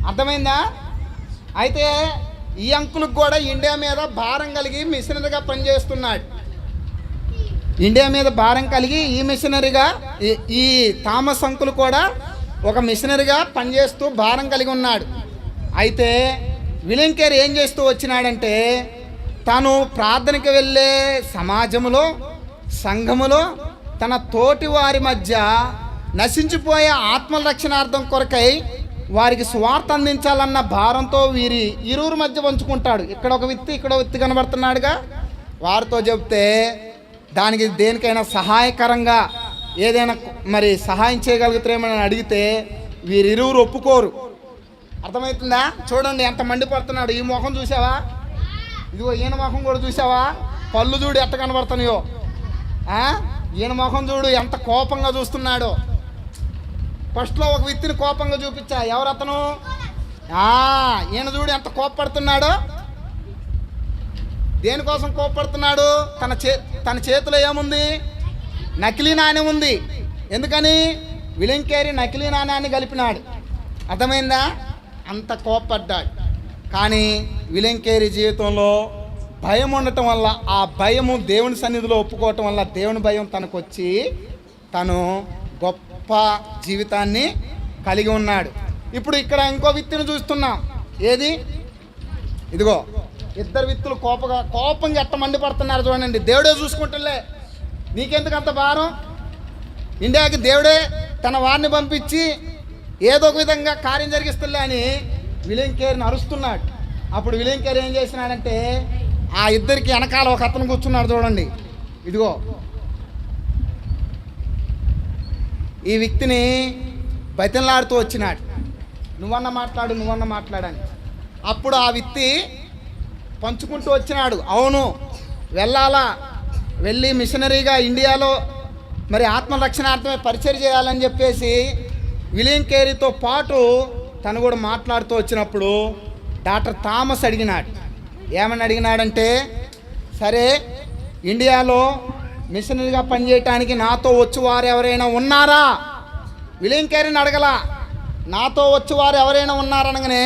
అర్థమైందా? అయితే ఈ అంకుల్కి కూడా ఇండియా మీద భారం కలిగి మిషనరీగా పనిచేస్తున్నాడు. ఇండియా మీద భారం కలిగి ఈ మిషనరీగా ఈ థామస్ అంకుల్ కూడా ఒక మిషనరీగా పనిచేస్తూ భారం కలిగి ఉన్నాడు. అయితే విలియం కేరీ ఏం చేస్తూ వచ్చినాడంటే, తాను ప్రార్థనకి వెళ్ళే సమాజంలో, సంఘములో తన తోటి వారి మధ్య నశించిపోయే ఆత్మల రక్షణార్థం కొరకై వారికి స్వార్థ అందించాలన్న భారంతో వీరి ఇరువురు మధ్య పంచుకుంటాడు. ఇక్కడ ఒక వ్యక్తి కనబడుతున్నాడుగా. వారితో చెప్తే దానికి దేనికైనా సహాయకరంగా ఏదైనా మరి సహాయం చేయగలుగుతారేమని అడిగితే వీరిరువురు ఒప్పుకోరు. అర్థమవుతుందా? చూడండి ఎంత మండిపడుతున్నాడు. ఈ ముఖం చూసావా? ఇదిగో ఈయన ముఖం కూడా చూసావా? పళ్ళు చూడు ఎట్ట కనబడుతున్నాయో. ఈయన ముఖం చూడు ఎంత కోపంగా చూస్తున్నాడో. ఫస్ట్లో ఒక వ్యక్తిని కోపంగా చూపించా. ఎవరతను? ఈయన చూడు ఎంత కోపపడుతున్నాడో. దేనికోసం కోపపడుతున్నాడు? తన చేతిలో ఏముంది? నకిలీ నాణ్యం ఉంది. ఎందుకని? విలియం కేరీ నకిలీ నాణ్యాన్ని కలిపినాడు. అర్థమైందా? అంత కోపపడ్డాడు. కానీ విలియం కేరీ జీవితంలో భయం ఉండటం వల్ల, ఆ భయము దేవుని సన్నిధిలో ఒప్పుకోవటం వల్ల దేవుని భయం తనకు వచ్చి తను గొప్ప జీవితాన్ని కలిగి ఉన్నాడు. ఇప్పుడు ఇక్కడ ఇంకో వ్యక్తిని చూస్తున్నాం. ఏది? ఇదిగో ఇద్దరు వ్యక్తులు కోపంగా ఎట్ట మండిపడుతున్నారు చూడండి. దేవుడే చూసుకుంటులే, నీకెందుకు అంత భారం? ఇండియాకి దేవుడే తన వారిని పంపించి ఏదో ఒక విధంగా కార్యం జరిగిస్తులే అని విలియం కేరీని అరుస్తున్నాడు. అప్పుడు విలియం కేరీ ఏం చేసినాడంటే, ఆ ఇద్దరికి వెనకాల ఒక అతను కూర్చున్నాడు చూడండి. ఇదిగో ఈ వ్యక్తిని బతిలాడుతూ వచ్చినాడు. నువ్వన్న మాట్లాడని. అప్పుడు ఆ వ్యక్తి పంచుకుంటూ వచ్చినాడు. అవును, వెళ్ళి మిషనరీగా ఇండియాలో మరి ఆత్మ రక్షణార్థమే పరిచయం చేయాలని చెప్పేసి విలియం కేరీతో పాటు తను కూడా మాట్లాడుతూ వచ్చినప్పుడు డాక్టర్ థామస్ అడిగినాడు. ఏమని అడిగినాడంటే, సరే ఇండియాలో మిషనరీగా పనిచేయటానికి నాతో వచ్చేవారు ఎవరైనా ఉన్నారా? విలియం కేరీని అడగలా, నాతో వచ్చేవారు ఎవరైనా ఉన్నారనగానే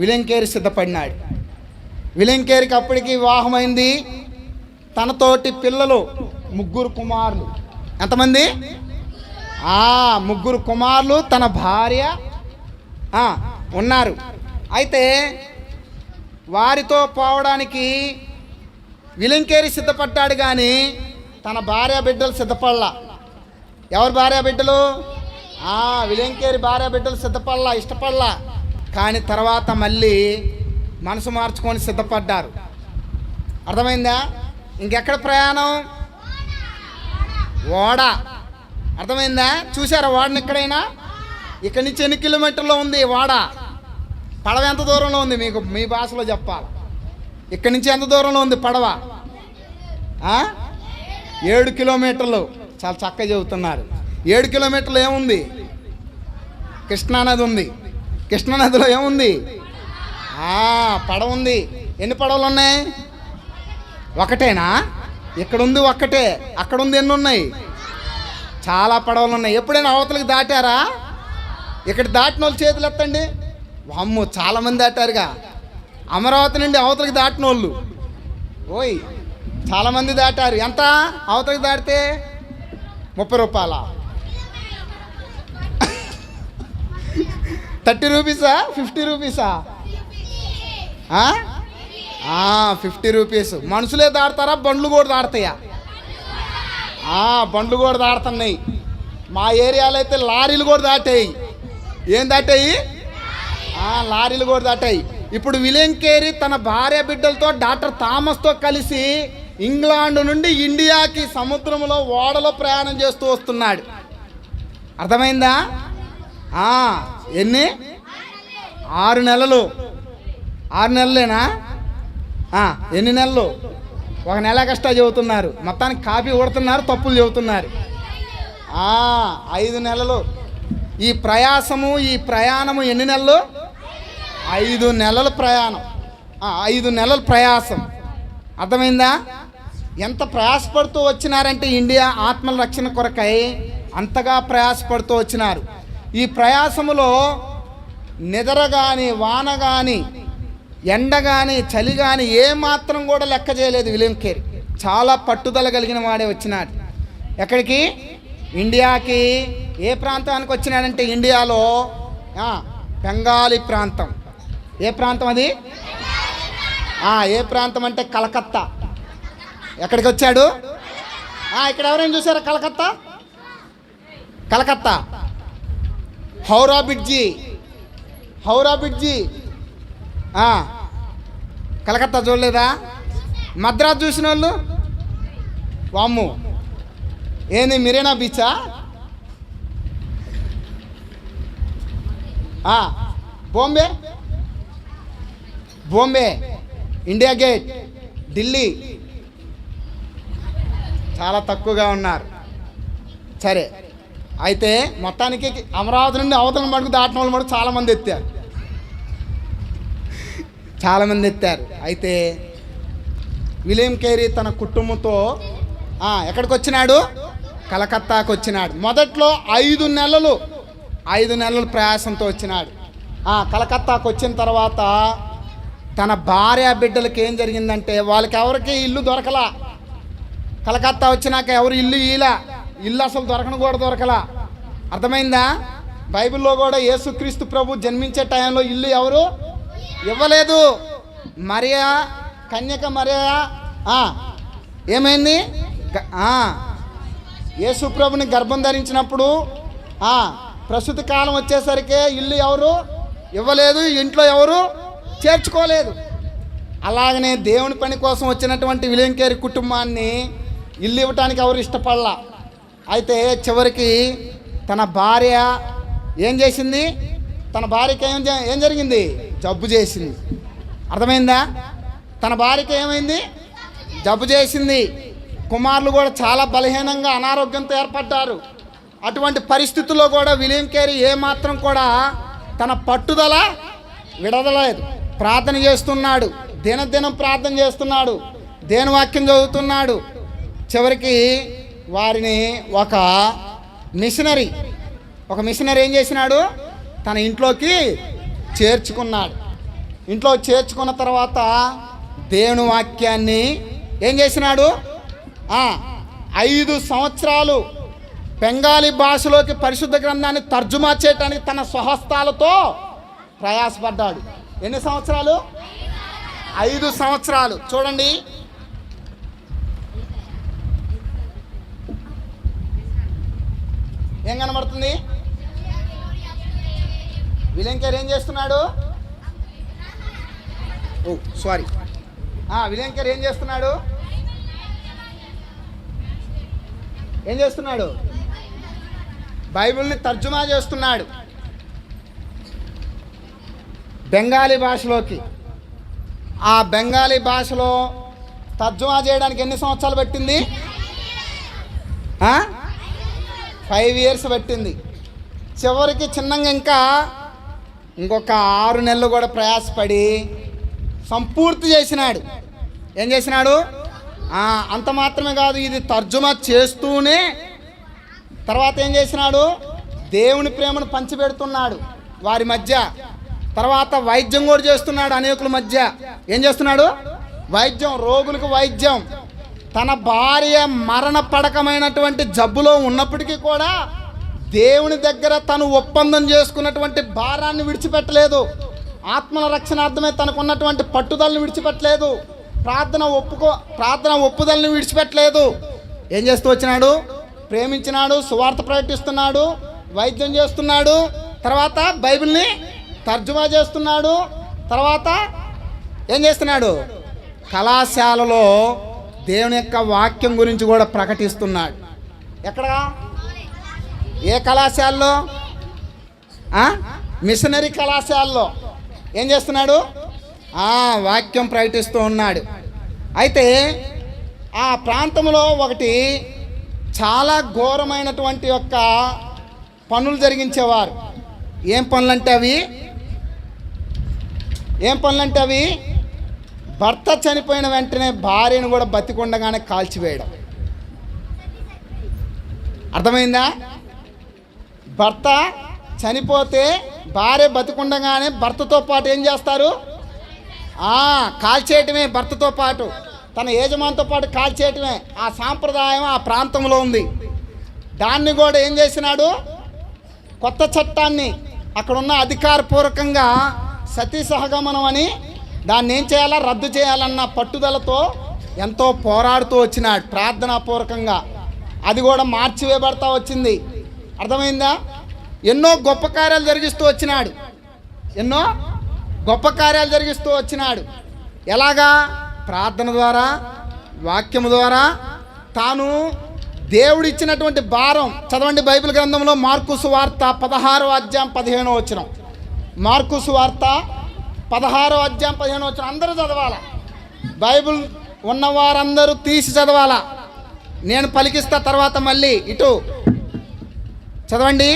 విలియం కేరీ సిద్ధపడినాడు. విలియం కేరీకి అప్పటికి వివాహమైంది. తనతోటి పిల్లలు 3 కుమారులు. ఎంతమంది? ముగ్గురు కుమారులు, తన భార్య ఉన్నారు. అయితే వారితో పోవడానికి విలంకేరి సిద్ధపడ్డాడు, కానీ తన భార్య బిడ్డలు సిద్ధపడలా. ఎవరు భార్య బిడ్డలు? విలంకేరి భార్య బిడ్డలు సిద్ధపడలా, ఇష్టపడలా. కానీ తర్వాత మళ్ళీ మనసు మార్చుకొని సిద్ధపడ్డారు. అర్థమైందా? ఇంకెక్కడ ప్రయాణం? ఓడ. అర్థమైందా? చూసారా ఓడని? ఎక్కడైనా ఇక్కడి నుంచి ఎన్ని కిలోమీటర్లో ఉంది ఓడ? పడవ ఎంత దూరంలో ఉంది? మీకు మీ భాషలో చెప్పాలి. ఇక్కడి నుంచి ఎంత దూరంలో ఉంది పడవ? 7 కిలోమీటర్లు. చాలా చక్కగా చెబుతున్నారు. 7 కిలోమీటర్లు ఏముంది? కృష్ణానది ఉంది. కృష్ణానదిలో ఏముంది? పడవ ఉంది. ఎన్ని పడవలు ఉన్నాయి? ఒకటేనా? ఇక్కడ ఉంది ఒక్కటే. అక్కడ ఉంది ఎన్ని ఉన్నాయి? చాలా పడవలు ఉన్నాయి. ఎప్పుడైనా అవతలకి దాటారా? ఇక్కడ దాటిన వాళ్ళు చేతులు ఎత్తండి. వామ్మో, చాలామంది దాటారుగా. అమరావతి నుండి అవతలకి దాటిన వాళ్ళు ఓయ్ చాలామంది దాటారు. ఎంత అవతలకి దాటితే? 30 రూపాయల? 30 రూపీసా? 50 రూపీసా? 50 రూపీస్. మనుషులే దాడతారా? బండ్లు కూడా దాడతాయా? బండ్లు కూడా దాడుతున్నాయి. మా ఏరియాలో అయితే లారీలు కూడా దాటాయి. ఏం దాటాయి? లారీలు కూడా దాటాయి. ఇప్పుడు విలంకేరి తన భార్య బిడ్డలతో డాక్టర్ థామస్తో కలిసి ఇంగ్లాండ్ నుండి ఇండియాకి సముద్రంలో ఓడలో ప్రయాణం చేస్తూ వస్తున్నాడు. అర్థమైందా? ఎన్ని? 6 నెలలు. 6 నెలలేనా? ఎన్ని నెలలు? 1 నెల కష్టా చెబుతున్నారు. మొత్తానికి కాపీ కొడుతున్నారు, తప్పులు చెబుతున్నారు. 5 నెలలు. ఈ ప్రయాసము, ఈ ప్రయాణము ఎన్ని నెలలు? 5 నెలల ప్రయాణం. 5 నెలల ప్రయాసం. అర్థమైందా? ఎంత ప్రయాసపడుతూ వచ్చినారంటే ఇండియా ఆత్మల రక్షణ కొరకై అంతగా ప్రయాసపడుతూ వచ్చినారు. ఈ ప్రయాసములో నిద్ర కానీ, వాన కానీ, ఎండ కానీ, చలి కానీ ఏమాత్రం కూడా లెక్క చేయలేదు విలంకేరి. చాలా పట్టుదల కలిగిన వాడే వచ్చినాడు. ఎక్కడికి? ఇండియాకి. ఏ ప్రాంతానికి వచ్చినాడంటే ఇండియాలో బెంగాలీ ప్రాంతం. ఏ ప్రాంతం అది? ఏ ప్రాంతం అంటే కలకత్తా. ఎక్కడికి వచ్చాడు? ఇక్కడ ఎవరైనా చూసారా? కలకత్తా. కలకత్తా. హౌరా బ్రిడ్జి. హౌరా బ్రిడ్జి. కలకత్తా చూడలేదా? మద్రాసు చూసిన వాళ్ళు? వామ్ము, ఏంది మెరీనా బీచా? బాంబే. Bombay, India gate, Delhi. చాలా తక్కువగా ఉన్నారు. సరే, అయితే మొత్తానికి అమరావతి నుండి అవతల మడుగు దాటిన వాళ్ళు మడుగు చాలామంది ఎత్తారు. చాలామంది ఎత్తారు. అయితే విలియం తన కుటుంబంతో ఎక్కడికి వచ్చినాడు? కలకత్తాకు వచ్చినాడు. మొదట్లో 5 నెలలు ప్రయాసంతో వచ్చినాడు. కలకత్తాకు వచ్చిన తర్వాత తన భార్య బిడ్డలకి ఏం జరిగిందంటే, వాళ్ళకి ఎవరికి ఇల్లు దొరకలా. కలకత్తా వచ్చినాక ఎవరు ఇల్లు ఇల్లు అసలు దొరకలా. అర్థమైందా? బైబిల్లో కూడా యేసుక్రీస్తు ప్రభు జన్మించే టైంలో ఇల్లు ఎవరు ఇవ్వలేదు. మరియా, కన్యక మరియా ఏమైంది? యేసు ప్రభుని గర్భం ధరించినప్పుడు ప్రస్తుత కాలం వచ్చేసరికి ఇల్లు ఎవరు ఇవ్వలేదు, ఇంట్లో ఎవరు చేర్చుకోలేదు. అలాగనే దేవుని పని కోసం వచ్చినటువంటి విలియం కుటుంబాన్ని ఇల్లు ఇవ్వటానికి ఎవరు ఇష్టపడలా. అయితే చివరికి తన భార్య ఏం చేసింది? తన భార్యకి ఏం జరిగింది? జబ్బు చేసింది. అర్థమైందా? తన భార్యకి ఏమైంది? జబ్బు చేసింది. కుమారులు కూడా చాలా బలహీనంగా అనారోగ్యంతో ఏర్పడ్డారు. అటువంటి పరిస్థితుల్లో కూడా విలియం ఏమాత్రం కూడా తన పట్టుదల విడదలేదు. ప్రార్థన చేస్తున్నాడు, దినదినం ప్రార్థన చేస్తున్నాడు, దేవుని వాక్యం చదువుతున్నాడు. చివరికి వారిని ఒక మిషనరీ ఏం చేసినాడు? తన ఇంట్లోకి చేర్చుకున్నాడు. ఇంట్లో చేర్చుకున్న తర్వాత దేవుని వాక్యాన్ని ఏం చేసినాడు? 5 సంవత్సరాలు బెంగాలీ భాషలోకి పరిశుద్ధ గ్రంథాన్ని తర్జుమా చేయడానికి తన స్వహస్తాలతో ప్రయాసపడ్డాడు. ఎన్ని సంవత్సరాలు? 5 సంవత్సరాలు. చూడండి, ఏం కనబడుతుంది? విలియం కేరీ ఏం చేస్తున్నాడు? విలియం కేరీ ఏం చేస్తున్నాడు? బైబిల్ని తర్జుమా చేస్తున్నాడు బెంగాలీ భాషలోకి. ఆ బెంగాలీ భాషలో తర్జుమా చేయడానికి ఎన్ని సంవత్సరాలు పట్టింది? 5 years పట్టింది. చివరికి చిన్నంగా ఇంకొక 6 నెలలు కూడా ప్రయాసపడి సంపూర్తి చేసినాడు. ఏం చేసినాడు? అంత మాత్రమే కాదు, ఇది తర్జుమా చేస్తూనే తర్వాత ఏం చేసినాడు? దేవుని ప్రేమను పంచిపెడుతున్నాడు వారి మధ్య. తర్వాత వైద్యం కూడా చేస్తున్నాడు అనేకుల మధ్య. ఏం చేస్తున్నాడు? వైద్యం, రోగులకు వైద్యం. తన భార్య మరణ పడకమైనటువంటి జబ్బులో ఉన్నప్పటికీ కూడా దేవుని దగ్గర తను ఒప్పందం చేసుకున్నటువంటి భారాన్ని విడిచిపెట్టలేదు. ఆత్మల రక్షణార్థమే తనకున్నటువంటి పట్టుదలను విడిచిపెట్టలేదు. ప్రార్థన ఒప్పుదలని విడిచిపెట్టలేదు. ఏం చేస్తూ వచ్చినాడు? ప్రేమించినాడు, సువార్త ప్రకటిస్తున్నాడు, వైద్యం చేస్తున్నాడు, తర్వాత బైబిల్ని తర్జుమా చేస్తున్నాడు. తర్వాత ఏం చేస్తున్నాడు? కళాశాలలో దేవుని యొక్క వాక్యం గురించి కూడా ప్రకటిస్తున్నాడు. ఎక్కడ? ఏ కళాశాలలో? మిషనరీ కళాశాలలో ఏం చేస్తున్నాడు? వాక్యం ప్రకటిస్తూ ఉన్నాడు. అయితే ఆ ప్రాంతంలో ఒకటి చాలా ఘోరమైనటువంటి యొక్క పనులు జరిగించేవారు. ఏం పనులంటే అవి భర్త చనిపోయిన వెంటనే భార్యను కూడా బతికుండగానే కాల్చివేయడం. అర్థమైందా? భర్త చనిపోతే భార్య బతికుండగానే భర్తతో పాటు ఏం చేస్తారు? కాల్చేయటమే. భర్తతో పాటు తన యజమానితో పాటు కాల్చేయటమే. ఆ సాంప్రదాయం ఆ ప్రాంతంలో ఉంది. దాన్ని కూడా ఏం చేసినాడు? కొత్త చట్టాన్ని అక్కడున్న అధికారపూర్వకంగా సతీ సహగమనం అని దాన్ని ఏం చేయాలా? రద్దు చేయాలన్న పట్టుదలతో ఎంతో పోరాడుతూ వచ్చినాడు ప్రార్థనాపూర్వకంగా. అది కూడా మార్చివేయబడతా వచ్చింది. అర్థమైందా? ఎన్నో గొప్ప కార్యాలు జరిగిస్తూ వచ్చినాడు. ఎలాగా? ప్రార్థన ద్వారా, వాక్యము ద్వారా. తాను దేవుడిచ్చినటువంటి భారం. చదవండి బైబిల్ గ్రంథంలో మార్కు సువార్త 16వ అధ్యాయం 15వ వచనం. మార్కు సువార్త 16వ అధ్యాయం 15వ వచనం అందరూ చదవాలా. బైబిల్ ఉన్నవారందరూ తీసి చదవాలా. నేను పలికిస్తా తర్వాత మళ్ళీ ఇటు చదవండి.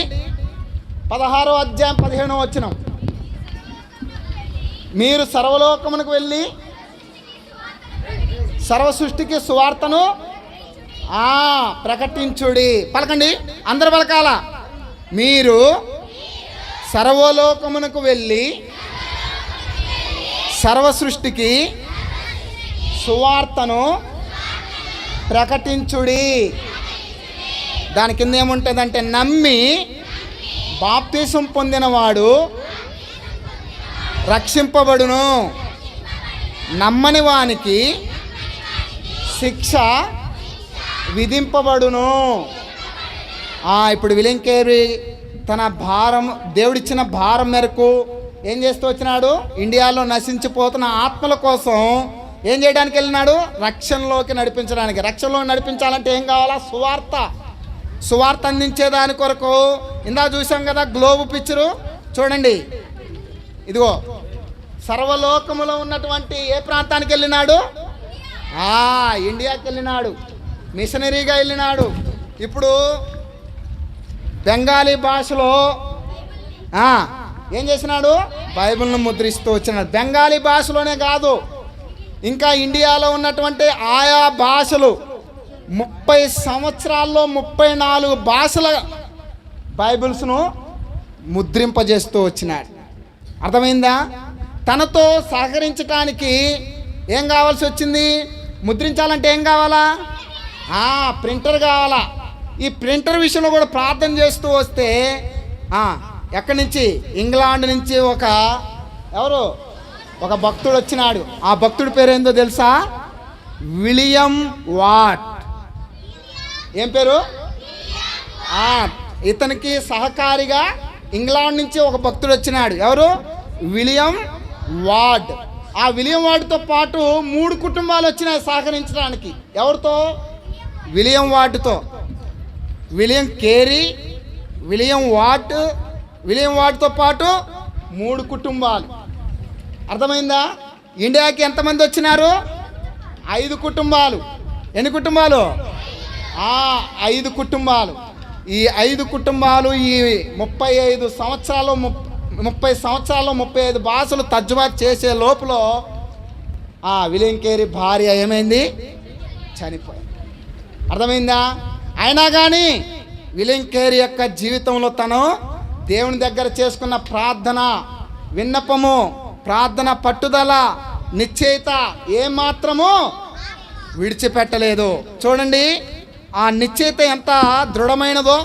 16వ అధ్యాయం 15వ వచనం. మీరు సర్వలోకమునకు వెళ్ళి సర్వ సృష్టికి సువార్తను ప్రకటించుడి. పలకండి, అందరు పలకాల. మీరు సర్వలోకమునకు వెళ్ళి సర్వ సృష్టికి సువార్తను ప్రకటించుడి. దాని కింద ఏముంటుందంటే, నమ్మి బాప్తీసం పొందినవాడు రక్షింపబడును, నమ్మని వానికి శిక్ష విధింపబడును. ఇప్పుడు విలియం కేరీ తన భారం, దేవుడిచ్చిన భారం మేరకు ఏం చేస్తూ వచ్చినాడు? ఇండియాలో నశించిపోతున్న ఆత్మల కోసం ఏం చేయడానికి వెళ్ళినాడు? రక్షణలోకి నడిపించడానికి. రక్షణలో నడిపించాలంటే ఏం కావాలా? సువార్త అందించేదాని కొరకు. ఇందా చూసాం కదా గ్లోబ్ పిక్చరు, చూడండి. ఇదిగో సర్వలోకములో ఉన్నటువంటి ఏ ప్రాంతానికి వెళ్ళినాడు? ఇండియాకి వెళ్ళినాడు, మిషనరీగా వెళ్ళినాడు. ఇప్పుడు బెంగాలీ భాషలో ఏం చేసినాడు? బైబిల్ను ముద్రిస్తూ వచ్చినాడు. బెంగాలీ భాషలోనే కాదు, ఇంకా ఇండియాలో ఉన్నటువంటి ఆయా భాషలు 30 సంవత్సరాల్లో 34 భాషల బైబిల్స్ను ముద్రింపజేస్తూ వచ్చినాడు. అర్థమైందా? తనతో సహకరించడానికి ఏం కావాల్సి వచ్చింది? ముద్రించాలంటే ఏం కావాలా? ప్రింటర్ కావాలా. ఈ ప్రింటర్ విషయంలో కూడా ప్రార్థన చేస్తూ వస్తే ఎక్కడి నుంచి, ఇంగ్లాండ్ నుంచి ఒక భక్తుడు వచ్చినాడు. ఆ భక్తుడి పేరు ఏందో తెలుసా? William what. ఏం పేరు? ఇతనికి సహకారిగా ఇంగ్లాండ్ నుంచి ఒక భక్తుడు వచ్చినాడు. ఎవరు? William ward. ఆ విలియం వార్డ్తో పాటు 3 కుటుంబాలు వచ్చినాయి సహకరించడానికి. ఎవరితో? విలియం వార్డ్తో. విలియం కేరీ, విలియం వార్డ్తో పాటు 3 కుటుంబాలు. అర్థమైందా? ఇండియాకి ఎంతమంది వచ్చినారు? 5 కుటుంబాలు. ఎన్ని కుటుంబాలు? 5 కుటుంబాలు. ఈ 5 కుటుంబాలు ఈ 30 సంవత్సరాలు 35 భాషలు తర్జుమా చేసే లోపల విలియం కేరీ భార్య ఏమైంది? చనిపోయింది. అర్థమైందా? అయినా కానీ విలియం కేరీ యొక్క జీవితంలో తను దేవుని దగ్గర చేసుకున్న ప్రార్థన, విన్నపము, ప్రార్థన పట్టుదల, నిశ్చయిత ఏమాత్రము విడిచిపెట్టలేదు. చూడండి ఆ నిశ్చయిత ఎంత దృఢమైనదో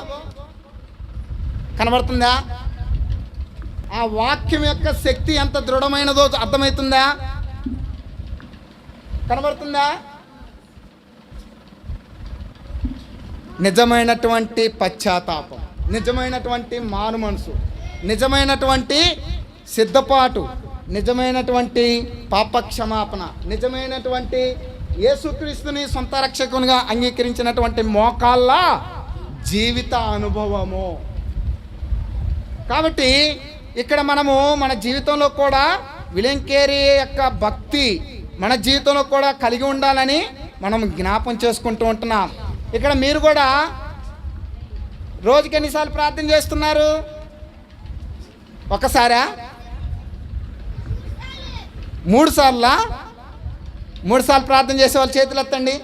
కనబడుతుందా? ఆ వాక్యం యొక్క శక్తి ఎంత దృఢమైనదో అర్థమవుతుందా? కనబడుతుందా? నిజమైనటువంటి పశ్చాత్తాపం, నిజమైనటువంటి మారు మనసు, నిజమైనటువంటి సిద్ధపాటు, నిజమైనటువంటి పాపక్షమాపణ, నిజమైనటువంటి యేసుక్రీస్తుని సొంత రక్షకునిగా అంగీకరించినటువంటి మోకాళ్ళ జీవిత అనుభవము. కాబట్టి ఇక్కడ మనము మన జీవితంలో కూడా విలియం కేరీ యొక్క భక్తి మన జీవితంలో కూడా కలిగి ఉండాలని మనం జ్ఞాపం చేసుకుంటూ ఉంటున్నాం. ఇక్కడ మీరు కూడా రోజుకి ఎన్నిసార్లు ప్రార్థన చేస్తున్నారు? ఒకసారా? 3 సార్లా? 3 సార్లు ప్రార్థన చేసే వాళ్ళు చేతులు ఎత్తండి.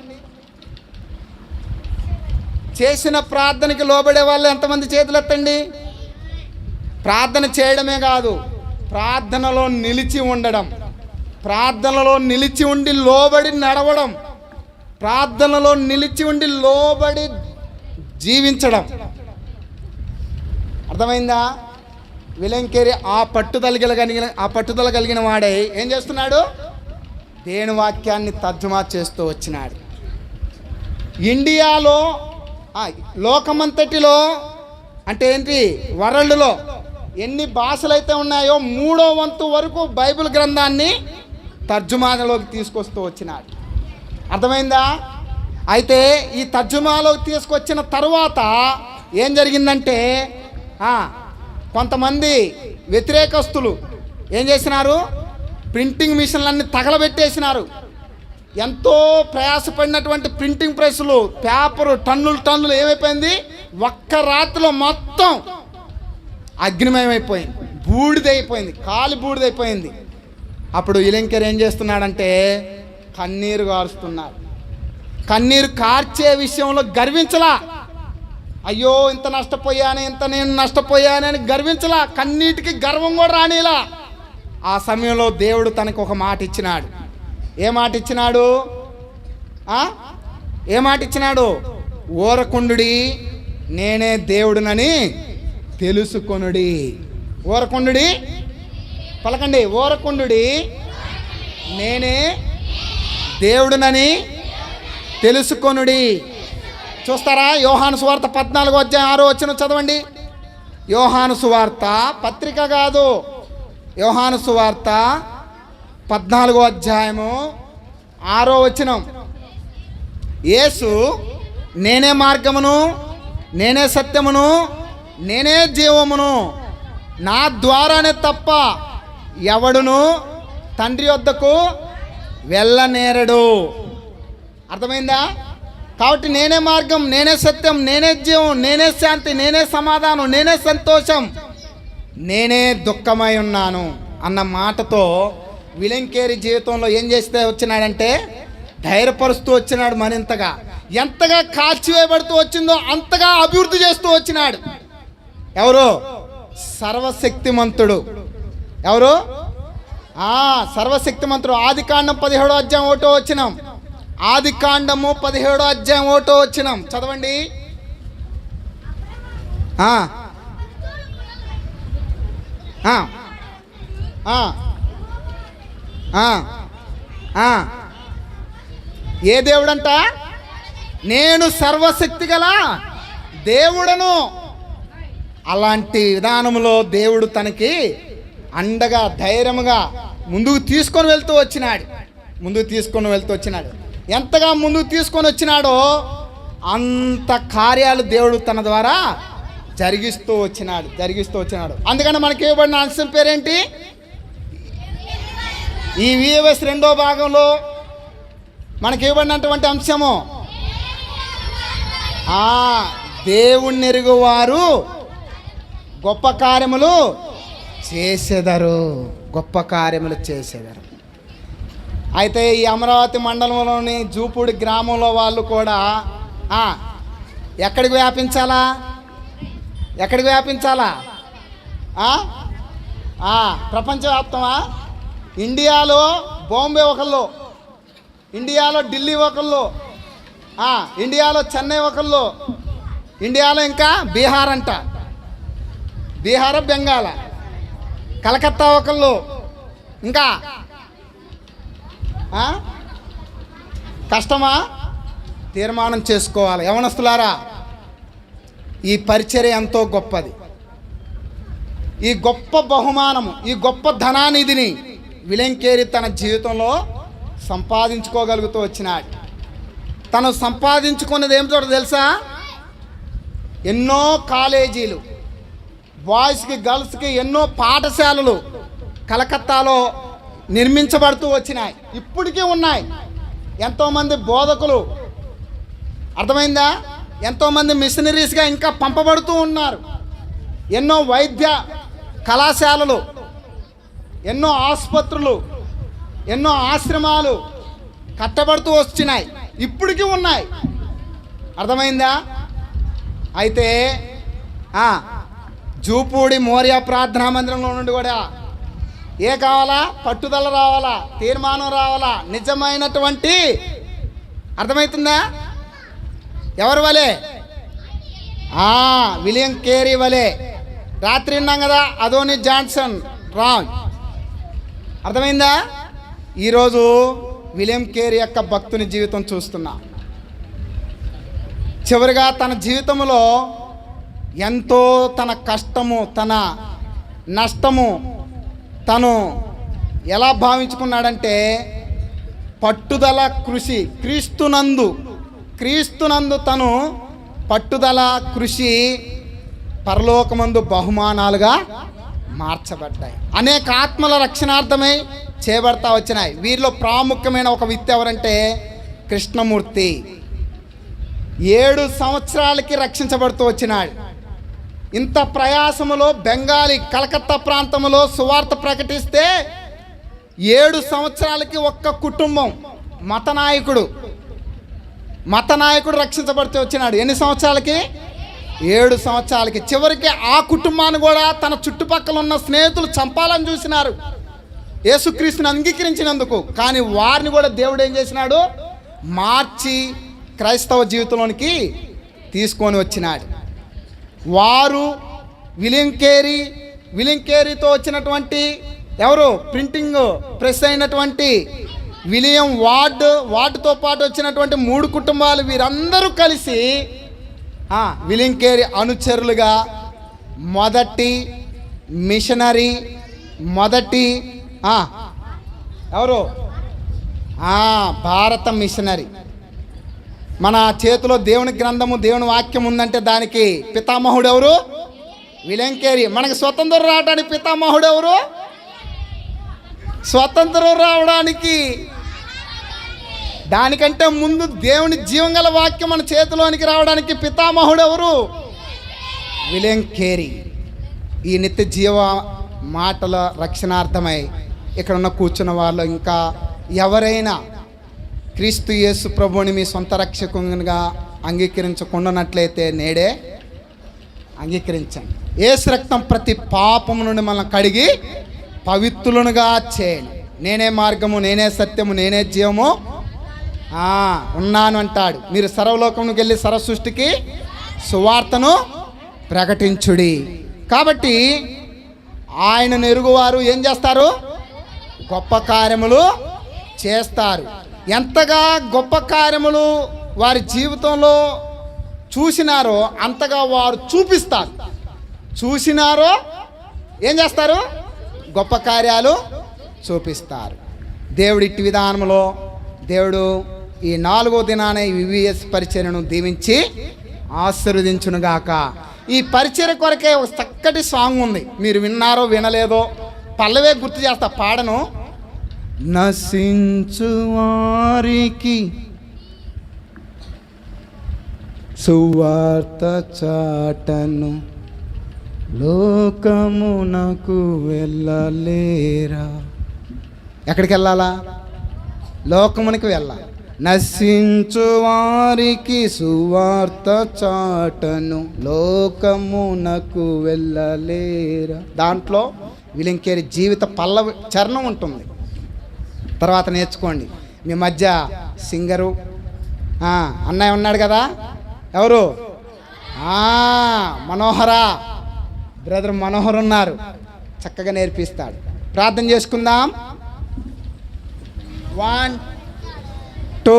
చేసిన ప్రార్థనకి లోబడే వాళ్ళు ఎంతమంది? చేతులు ఎత్తండి. ప్రార్థన చేయడమే కాదు, ప్రార్థనలో నిలిచి ఉండడం, ప్రార్థనలో నిలిచి ఉండి లోబడి నడవడం, ప్రార్థనలో నిలిచి ఉండి లోబడి జీవించడం. అర్థమైందా? విలియం కేరీ ఆ పట్టుదల కలిగిన వాడే ఏం చేస్తున్నాడు? దేవుని వాక్యాన్ని తర్జుమా చేస్తూ వచ్చినాడు. ఇండియాలో లోకమంతటిలో అంటే ఏంటి, వరల్డ్లో ఎన్ని భాషలు అయితే ఉన్నాయో 3వ వంతు వరకు బైబిల్ గ్రంథాన్ని తర్జుమాలోకి తీసుకొస్తూ వచ్చినాడు. అర్థమైందా? అయితే ఈ తర్జుమాలోకి తీసుకొచ్చిన తరువాత ఏం జరిగిందంటే కొంతమంది వ్యతిరేకస్తులు ఏం చేసినారు? ప్రింటింగ్ మిషన్లన్నీ తగలబెట్టేసినారు. ఎంతో ప్రయాసపడినటువంటి ప్రింటింగ్ ప్రెస్సులు, పేపరు టన్నులు ఏమైపోయింది? ఒక్క రాత్రిలో మొత్తం అగ్నిమయమైపోయింది, బూడిదైపోయింది, కాలి బూడిదైపోయింది. అప్పుడు విలియం కేరీ ఏం చేస్తున్నాడంటే కన్నీరు కారుస్తున్నాడు. కన్నీరు కార్చే విషయంలో గర్వించలా. అయ్యో ఇంత నష్టపోయాను, నేను నష్టపోయానని గర్వించలా. కన్నీటికి గర్వం కూడా రానిలా. ఆ సమయంలో దేవుడు తనకు ఒక మాట ఇచ్చినాడు. ఏ మాట ఇచ్చినాడు? ఊరకుండుడి, నేనే దేవుడునని తెలుసుకొనుడి. ఊరకుండుడి, పలకండి. ఊరకుండుడి, నేనే దేవుడునని తెలుసుకొనుడి. చూస్తారా? యోహాను సువార్త 14:6 చదవండి. యోహాను సువార్త పత్రిక కాదు, యోహాను సువార్త 14:6 యేసు నేనే మార్గమును, నేనే సత్యమును, నేనే జీవమును, నా ద్వారానే తప్ప ఎవడును తండ్రి వద్దకు వెళ్ళనేరడు. అర్థమైందా? కాబట్టి నేనే మార్గం, నేనే సత్యం, నేనే జీవం, నేనే శాంతి, నేనే సమాధానం, నేనే సంతోషం, నేనే దుఃఖమై ఉన్నాను అన్న మాటతో విలియం కేరీ జీవితంలో ఏం చేస్తే వచ్చినాడంటే ధైర్యపరుస్తూ వచ్చినాడు. మరింతగా ఎంతగా కాల్చివేయబడుతూ వచ్చిందో అంతగా అభివృద్ధి చేస్తూ వచ్చినాడు. ఎవరు? సర్వశక్తిమంతుడు. ఎవరు? సర్వశక్తిమంతుడు. ఆదికాండం 17:1 ఆదికాండము 17:1 చదవండి. ఆ, ఆ, ఆ, ఆ, ఆ. ఏ దేవుడంట? నేను సర్వశక్తి గల దేవుడను. అలాంటి విధానంలో దేవుడు తనకి అండగా ధైర్యముగా ముందుకు తీసుకొని వెళ్తూ వచ్చినాడు. ఎంతగా ముందుకు తీసుకొని వచ్చినాడో అంత కార్యాలు దేవుడు తన ద్వారా జరిగిస్తూ వచ్చినాడు. అందుకని మనకి ఇవ్వబడిన అంశం పేరేంటి? ఈ VOS 2వ భాగంలో మనకి ఇవ్వబడినటువంటి అంశము దేవుణ్ణి ఎరుగువారు గొప్ప కార్యములు చేసేదారు. అయితే ఈ అమరావతి మండలంలోని జూపూడి గ్రామంలో వాళ్ళు కూడా ఎక్కడికి వ్యాపించాలా? ప్రపంచవ్యాప్తమా? ఇండియాలో బాంబే ఒకళ్ళు, ఇండియాలో ఢిల్లీ ఒకళ్ళు, ఇండియాలో చెన్నై ఒకళ్ళు, ఇండియాలో ఇంకా బీహార్ అంట, బీహార్ బెంగాల్, కలకత్తా ఒకళ్ళు, ఇంకా కష్టమా? తీర్మానం చేసుకోవాలి. యవనస్తులారా, ఈ పరిచర్య ఎంతో గొప్పది. ఈ గొప్ప బహుమానము, ఈ గొప్ప ధనానిధిని విలియం కేరీ తన జీవితంలో సంపాదించుకోగలుగుతూ వచ్చినాడు. తను సంపాదించుకున్నది ఏమిటో తెలుసా? ఎన్నో కాలేజీలు, బాయ్స్కి గర్ల్స్కి ఎన్నో పాఠశాలలు కలకత్తాలో నిర్మించబడుతూ వచ్చినాయి. ఇప్పటికీ ఉన్నాయి. ఎంతోమంది బోధకులు, అర్థమైందా? ఎంతోమంది మిషనరీస్గా ఇంకా పంపబడుతూ ఉన్నారు. ఎన్నో వైద్య కళాశాలలు, ఎన్నో ఆసుపత్రులు, ఎన్నో ఆశ్రమాలు కట్టబడుతూ వచ్చినాయి. ఇప్పటికీ ఉన్నాయి. అర్థమైందా? అయితే జూపూడి మోరియా ప్రార్థనా మందిరంలో నుండి కూడా కావాలా? పట్టుదల రావాలా, తీర్మానం రావాలా, నిజమైనటువంటి, అర్థమవుతుందా? ఎవరి వలే? విలియం కేరీ వలే. రాత్రి విన్నాం కదా, అదోని జాన్సన్ రాంగ్. అర్థమైందా? ఈరోజు విలియం కేరీ యొక్క భక్తుని జీవితం చూస్తున్నాం. చివరిగా తన జీవితంలో ఎంతో తన కష్టము, తన నష్టము తను ఎలా భావించుకున్నాడంటే, పట్టుదల కృషి, క్రీస్తునందు తను పట్టుదల కృషి పరలోకమందు బహుమానాలుగా మార్చబడ్డాయి. అనేక ఆత్మల రక్షణార్థమై చేయబడతా వచ్చినాయి. వీరిలో ప్రాముఖ్యమైన ఒక వ్యక్తి ఎవరంటే కృష్ణమూర్తి. 7 సంవత్సరాలకి రక్షించబడుతూ వచ్చినాడు. ఇంత ప్రయాసములో బెంగాలీ కలకత్తా ప్రాంతంలో సువార్త ప్రకటిస్తే 7 సంవత్సరాలకి ఒక్క కుటుంబం, మతనాయకుడు రక్షించబడుతూ వచ్చినాడు. ఎన్ని సంవత్సరాలకి? 7 సంవత్సరాలకి. చివరికి ఆ కుటుంబాన్ని కూడా తన చుట్టుపక్కల ఉన్న స్నేహితులు చంపాలని చూసినారు యేసుక్రీస్తుని అంగీకరించినందుకు. కానీ వారిని కూడా దేవుడు ఏం చేసినాడు? మార్చి క్రైస్తవ జీవితంలోనికి తీసుకొని వచ్చినాడు. వారు విలియం కేరీతో వచ్చినటువంటి ఎవరు? ప్రింటింగ్ ప్రెస్ అయినటువంటి విలియం వార్డ్తో పాటు వచ్చినటువంటి 3 కుటుంబాలు, వీరందరూ కలిసి విలియం కేరీ అనుచరులుగా మొదటి మిషనరీ, ఎవరు? భారత మిషనరీ. మన చేతిలో దేవుని గ్రంథము, దేవుని వాక్యం ఉందంటే దానికి పితామహుడు ఎవరు? William Carey. మనకి స్వతంత్రం రావడానికి పితామహుడు ఎవరు? స్వతంత్రం రావడానికి దానికంటే ముందు దేవుని జీవంగల వాక్యం మన చేతిలోనికి రావడానికి పితామహుడు ఎవరు? William Carey. ఈ నిత్య జీవ మాటల రక్షణార్థమై ఇక్కడ ఉన్న కూర్చున్న వాళ్ళు ఇంకా ఎవరైనా క్రీస్తు యేసు ప్రభువుని మీ సొంత రక్షకునిగా అంగీకరించకుండానట్లయితే నేడే అంగీకరించండి. యేసు రక్తం ప్రతి పాపము నుండి మనల్ని కడిగి పవిత్రులుగా చేయండి. నేనే మార్గము, నేనే సత్యము, నేనే జీవము ఉన్నాను అంటాడు. మీరు సర్వలోకమునికి వెళ్ళి సర్వ సృష్టికి సువార్తను ప్రకటించుడి. కాబట్టి ఆయనను ఎరుగువారు ఏం చేస్తారు? గొప్ప కార్యములు చేస్తారు. ఎంతగా గొప్ప కార్యములు వారి జీవితంలో చూసినారో అంతగా వారు చూపిస్తారు. చూసినారో ఏం చేస్తారు? గొప్ప కార్యాలు చూపిస్తారు. దేవుడి ఇట్టి విధానంలో దేవుడు ఈ 4వ దినాన ఈ వివిఎస్ పరిచర్యను దీవించి ఆశీర్వదించునుగాక. ఈ పరిచర్య కొరకే ఒక చక్కటి సాంగ్ ఉంది, మీరు విన్నారో వినలేదో, పల్లవే గుర్తు చేస్తా, పాడను. నశించు వారికి సువార్త చాటను, లోకమునకు వెళ్ళలేరా. ఎక్కడికి వెళ్ళాలా? లోకమునికి వెళ్ళాలి. నశించు వారికి సువార్త చాటను, లోకమునకు వెళ్ళలేరా. దాంట్లో విలింకేరి జీవిత పల్లవి చరణం ఉంటుంది. తర్వాత నేర్చుకోండి. మీ మధ్య సింగరు అన్నయ్య ఉన్నాడు కదా, ఎవరు? మనోహరా, బ్రదర్ మనోహర్ ఉన్నారు, చక్కగా నేర్పిస్తాడు. ప్రార్థన చేసుకుందాం. 1 2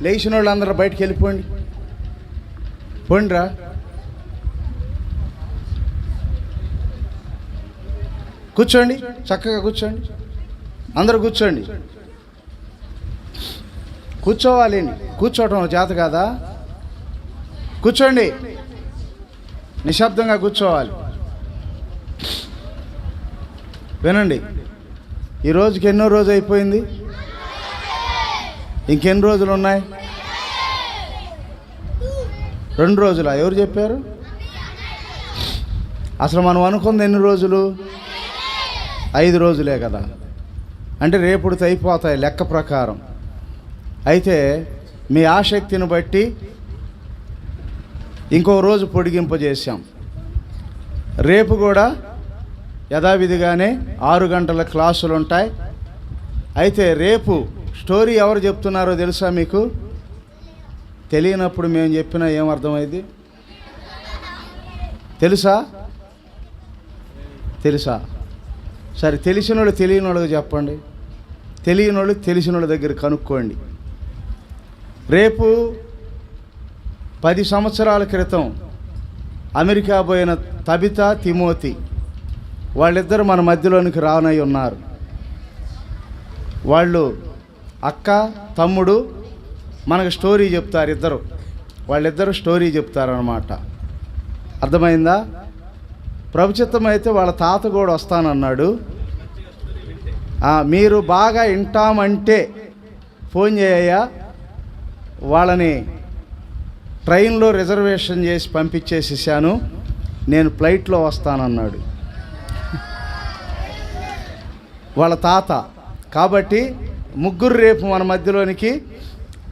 లేచిన వాళ్ళు అందరూ బయటికి వెళ్ళిపోండి, పోండిరా. కూర్చోండి, చక్కగా కూర్చోండి, అందరూ కూర్చోండి. కూర్చోవాలండి, కూర్చోవటం చేత కాదా? కూర్చోండి, నిశ్శబ్దంగా కూర్చోవాలి. వినండి, ఈ రోజుకి ఎన్నో రోజు అయిపోయింది, ఇంకెన్ని రోజులు ఉన్నాయి? 2 రోజులా? ఎవరు చెప్పారు? అసలు మనం అనుకుంది ఎన్ని రోజులు? 5 రోజులే కదా. అంటే రేపుడితో అయిపోతాయి లెక్క ప్రకారం. అయితే మీ ఆసక్తిని బట్టి ఇంకో రోజు పొడిగింపజేశాం. రేపు కూడా యథావిధిగానే 6 గంటల క్లాసులు ఉంటాయి. అయితే రేపు స్టోరీ ఎవరు చెప్తున్నారో తెలుసా మీకు? తెలియనప్పుడు మేము చెప్పినా ఏమర్థమైంది? తెలుసా? సరే, తెలిసిన వాళ్ళు తెలియని వాళ్ళకి చెప్పండి, తెలియని వాళ్ళు తెలిసిన వాళ్ళ దగ్గర కనుక్కోండి. రేపు 10 సంవత్సరాల క్రితం అమెరికా పోయిన తబితా, తిమోతి వాళ్ళిద్దరు మన మధ్యలోనికి రానై ఉన్నారు. వాళ్ళు అక్క తమ్ముడు మనకు స్టోరీ చెప్తారు. వాళ్ళిద్దరు స్టోరీ చెప్తారన్నమాట. అర్థమైందా? ప్రభుచిత్తం అయితే వాళ్ళ తాత కూడా వస్తానన్నాడు. మీరు బాగా వింటామంటే ఫోన్ చేయయ్యా, వాళ్ళని ట్రైన్లో రిజర్వేషన్ చేసి పంపించేసేసాను, నేను ఫ్లైట్లో వస్తానన్నాడు వాళ్ళ తాత. కాబట్టి ముగ్గురు రేపు మన మధ్యలోనికి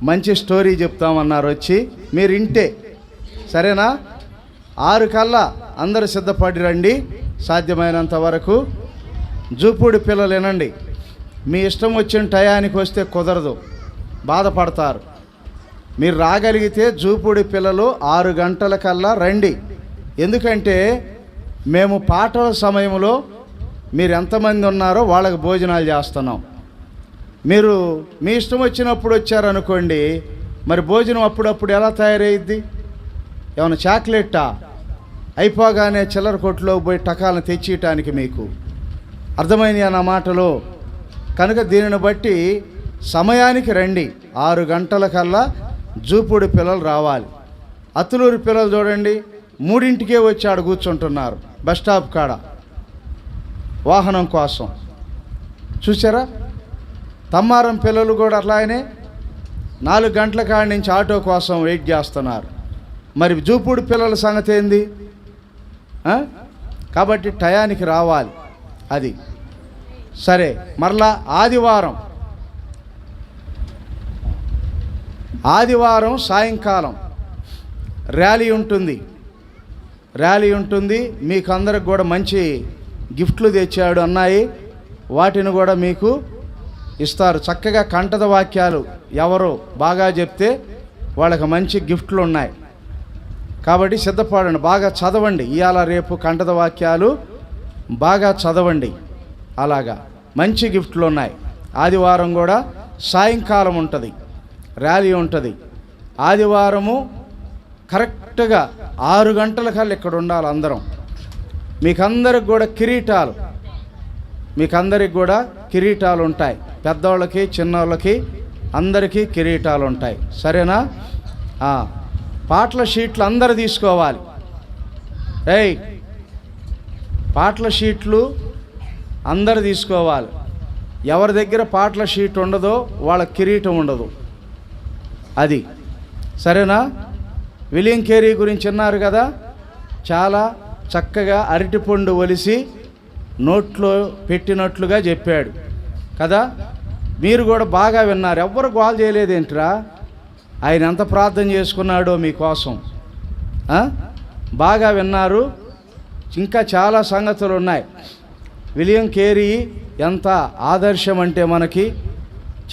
మంచి స్టోరీ చెప్తామన్నారు. వచ్చి మీరు వింటే సరేనా? 6 కల్లా అందరూ సిద్ధపడి రండి. సాధ్యమైనంత వరకు జూపూడి పిల్లలు వినండి, మీ ఇష్టం వచ్చిన టయానికి వస్తే కుదరదు, బాధపడతారు. మీరు రాగలిగితే జూపూడి పిల్లలు 6 గంటల కల్లా రండి. ఎందుకంటే మేము పాటల సమయంలో మీరు ఎంతమంది ఉన్నారో వాళ్ళకి భోజనాలు చేస్తున్నాం. మీరు మీ ఇష్టం వచ్చినప్పుడు వచ్చారనుకోండి, మరి భోజనం అప్పుడప్పుడు ఎలా తయారయ్యిద్ది? ఏమైనా చాక్లెట్టా? అయిపోగానే చిల్లర కొట్టులోకి పోయి టకాలను తెచ్చియటానికి మీకు అర్థమైంది అన్న మాటలు. కనుక దీనిని బట్టి సమయానికి రండి. 6 గంటల కల్లా జూపూడి పిల్లలు రావాలి. అత్తులూరి పిల్లలు చూడండి, 3ంటికే వచ్చి ఆడ కూర్చుంటున్నారు బస్ స్టాప్ కాడ వాహనం కోసం. చూసారా? తమ్మారం పిల్లలు కూడా అట్లానే 4 గంటల కాడ నుంచి ఆటో కోసం వెయిట్ చేస్తున్నారు. మరి జూపూడి పిల్లల సంగతి ఏంది? కాబట్టి టయానికి రావాలి. అది సరే. మరలా ఆదివారం సాయంకాలం ర్యాలీ ఉంటుంది. మీకు అందరికి కూడా మంచి గిఫ్ట్లు తెచ్చాడు అన్నాయి. వాటిని కూడా మీకు ఇస్తారు. చక్కగా కంఠద వాక్యాలు ఎవరు బాగా చెప్తే వాళ్ళకి మంచి గిఫ్ట్లు ఉన్నాయి. కాబట్టి సిద్ధపడండి, బాగా చదవండి. ఇవాళ రేపు కంఠద వాక్యాలు బాగా చదవండి. అలాగా మంచి గిఫ్ట్లు ఉన్నాయి. ఆదివారం కూడా సాయంకాలం ఉంటుంది, ర్యాలీ ఉంటుంది. ఆదివారము కరెక్ట్గా 6 గంటలకల్లా ఇక్కడ ఉండాలి అందరం. మీకందరికి కూడా కిరీటాలు ఉంటాయి. పెద్దవాళ్ళకి చిన్నవాళ్ళకి అందరికీ కిరీటాలు ఉంటాయి. సరేనా? పాటల షీట్లు అందరు తీసుకోవాలి. పాటల షీట్లు అందరు తీసుకోవాలి. ఎవరి దగ్గర పాటల షీట్ ఉండదో వాళ్ళ కిరీటం ఉండదు. అది సరేనా? విలియం కేరీ గురించి విన్నారు కదా, చాలా చక్కగా అరటిపండు ఒలిసి నోట్లో పెట్టినట్లుగా చెప్పాడు కదా. మీరు కూడా బాగా విన్నారు. ఎవ్వరు గోల్ చేయలేదేంట్రా? ఆయన ఎంత ప్రార్థన చేసుకున్నాడో మీకోసం. బాగా విన్నారు. ఇంకా చాలా సంగతులు ఉన్నాయి. విలియం కేరీ ఎంత ఆదర్శం అంటే మనకి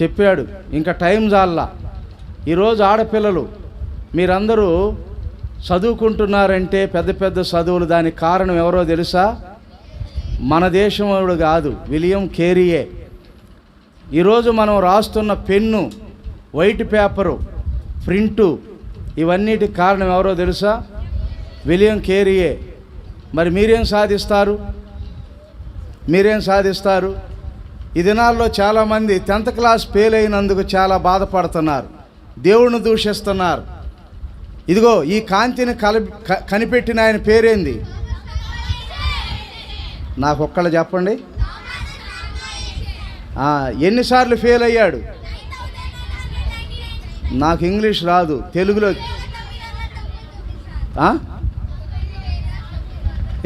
చెప్పాడు. ఇంకా టైం జాల్లా. ఈరోజు ఆడపిల్లలు మీరందరూ చదువుకుంటున్నారంటే పెద్ద పెద్ద చదువులు, దానికి కారణం ఎవరో తెలుసా? మన దేశంలో కాదు, విలియం కేరీయే. ఈరోజు మనం రాస్తున్న పెన్ను, వైట్ పేపరు, ప్రింటు, ఇవన్నిటికి కారణం ఎవరో తెలుసా? విలియం కేరీయే. మరి మీరేం సాధిస్తారు? ఈ దినాల్లో చాలామంది 10th క్లాస్ ఫెయిల్ అయినందుకు చాలా బాధపడుతున్నారు, దేవుణ్ణి దూషిస్తున్నారు. ఇదిగో ఈ కాంతిని కనిపెట్టిన ఆయన పేరేంది? నాకు ఒక్కళ్ళు చెప్పండి. ఎన్నిసార్లు ఫెయిల్ అయ్యాడు? నాకు ఇంగ్లీష్ రాదు, తెలుగులో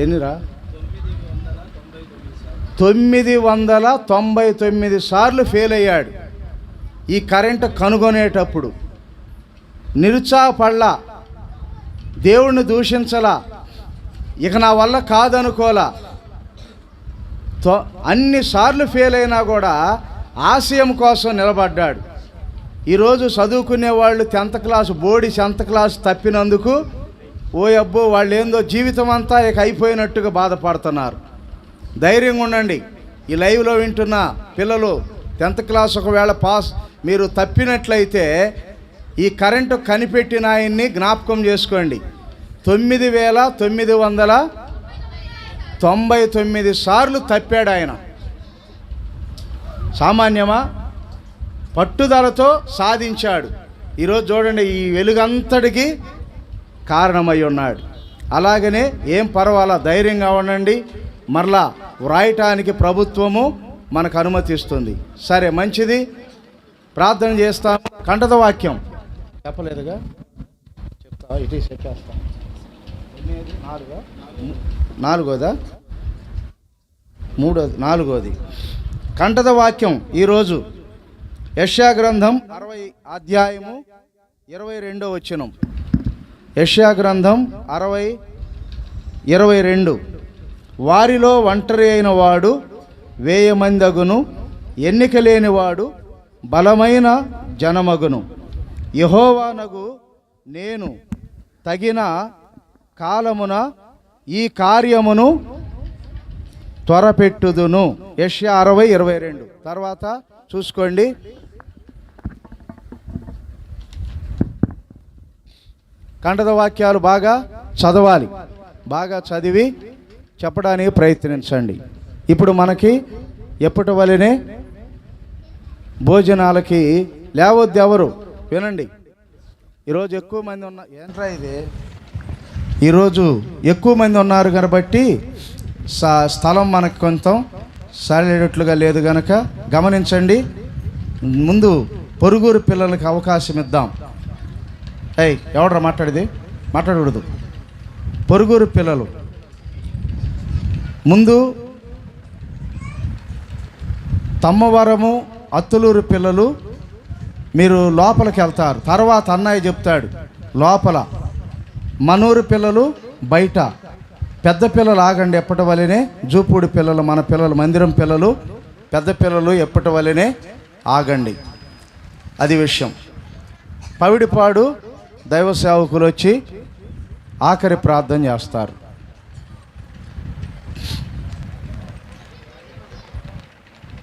ఎన్నిరా? 999 సార్లు ఫెయిల్ అయ్యాడు. ఈ కరెంటు కనుగొనేటప్పుడు నిరుత్సాహపడలా, దేవుణ్ణి దూషించలా, ఇక నా వల్ల కాదనుకోలా. అన్నిసార్లు ఫెయిల్ అయినా కూడా ఆశయం కోసం నిలబడ్డాడు. ఈరోజు చదువుకునే వాళ్ళు 10th class board 10th class తప్పినందుకు ఓ అబ్బో వాళ్ళు ఏందో జీవితం అంతా ఇక అయిపోయినట్టుగా బాధపడుతున్నారు. ధైర్యంగా ఉండండి. ఈ లైవ్లో వింటున్న పిల్లలు 10th క్లాస్ ఒకవేళ మీరు తప్పినట్లయితే ఈ కరెంటు కనిపెట్టిన ఆయన్ని జ్ఞాపకం చేసుకోండి. 9999 సార్లు తప్పాడు ఆయన. సామాన్యమా? పట్టుదలతో సాధించాడు. ఈరోజు చూడండి, ఈ వెలుగంతటికి కారణమై ఉన్నాడు. అలాగనే ఏం పర్వాలా, ధైర్యంగా ఉండండి. మరలా వ్రాయటానికి ప్రభుత్వము మనకు అనుమతిస్తుంది. సరే, మంచిది. ప్రార్థన చేస్తాను. కంఠద వాక్యం చెప్పలేదుగా, చెప్తా. ఇటు చెప్పేస్తాను. 4వ కంఠద వాక్యం ఈరోజు యెషయా గ్రంథం 60 అధ్యాయము 22వ వచనం. యెషయా గ్రంథం 60:22. వారిలో ఒంటరి అయిన వాడు 1000 మందగును, ఎన్నిక లేనివాడు బలమైన జనమగును. యెహోవానగు నేను తగిన కాలమున ఈ కార్యమును త్వరపెట్టుదును. యెషయా 60:22. తర్వాత చూసుకోండి. కంఠద వాక్యాలు బాగా చదవాలి. బాగా చదివి చెప్పడానికి ప్రయత్నించండి. ఇప్పుడు మనకి ఎప్పటి వలనే భోజనాలకి లేవద్దు ఎవరు. వినండి, ఈరోజు ఎక్కువ మంది ఏంట్రా ఇది, ఈరోజు ఎక్కువ మంది ఉన్నారు కాబట్టి స్థలం మనకు కొంత సరైనట్లుగా లేదు కనుక గమనించండి. ముందు పొరుగురు పిల్లలకి అవకాశం ఇద్దాం. ఎవడరా మాట్లాడకూడదు. పొరుగురు పిల్లలు ముందు, తమ్మవరము అత్తులూరు పిల్లలు మీరు లోపలికి వెళ్తారు. తర్వాత అన్నయ్య చెప్తాడు లోపల. మనూరు పిల్లలు బయట. పెద్ద పిల్లలు ఆగండి, ఎప్పటి వలనే జూపూడి పిల్లలు, మన పిల్లలు, మందిరం పిల్లలు పెద్ద పిల్లలు ఎప్పటి వల్లనే ఆగండి. అది విషయం. పవిడిపాడు దైవ సేవకులు వచ్చి ఆఖరి ప్రార్థన చేస్తారు.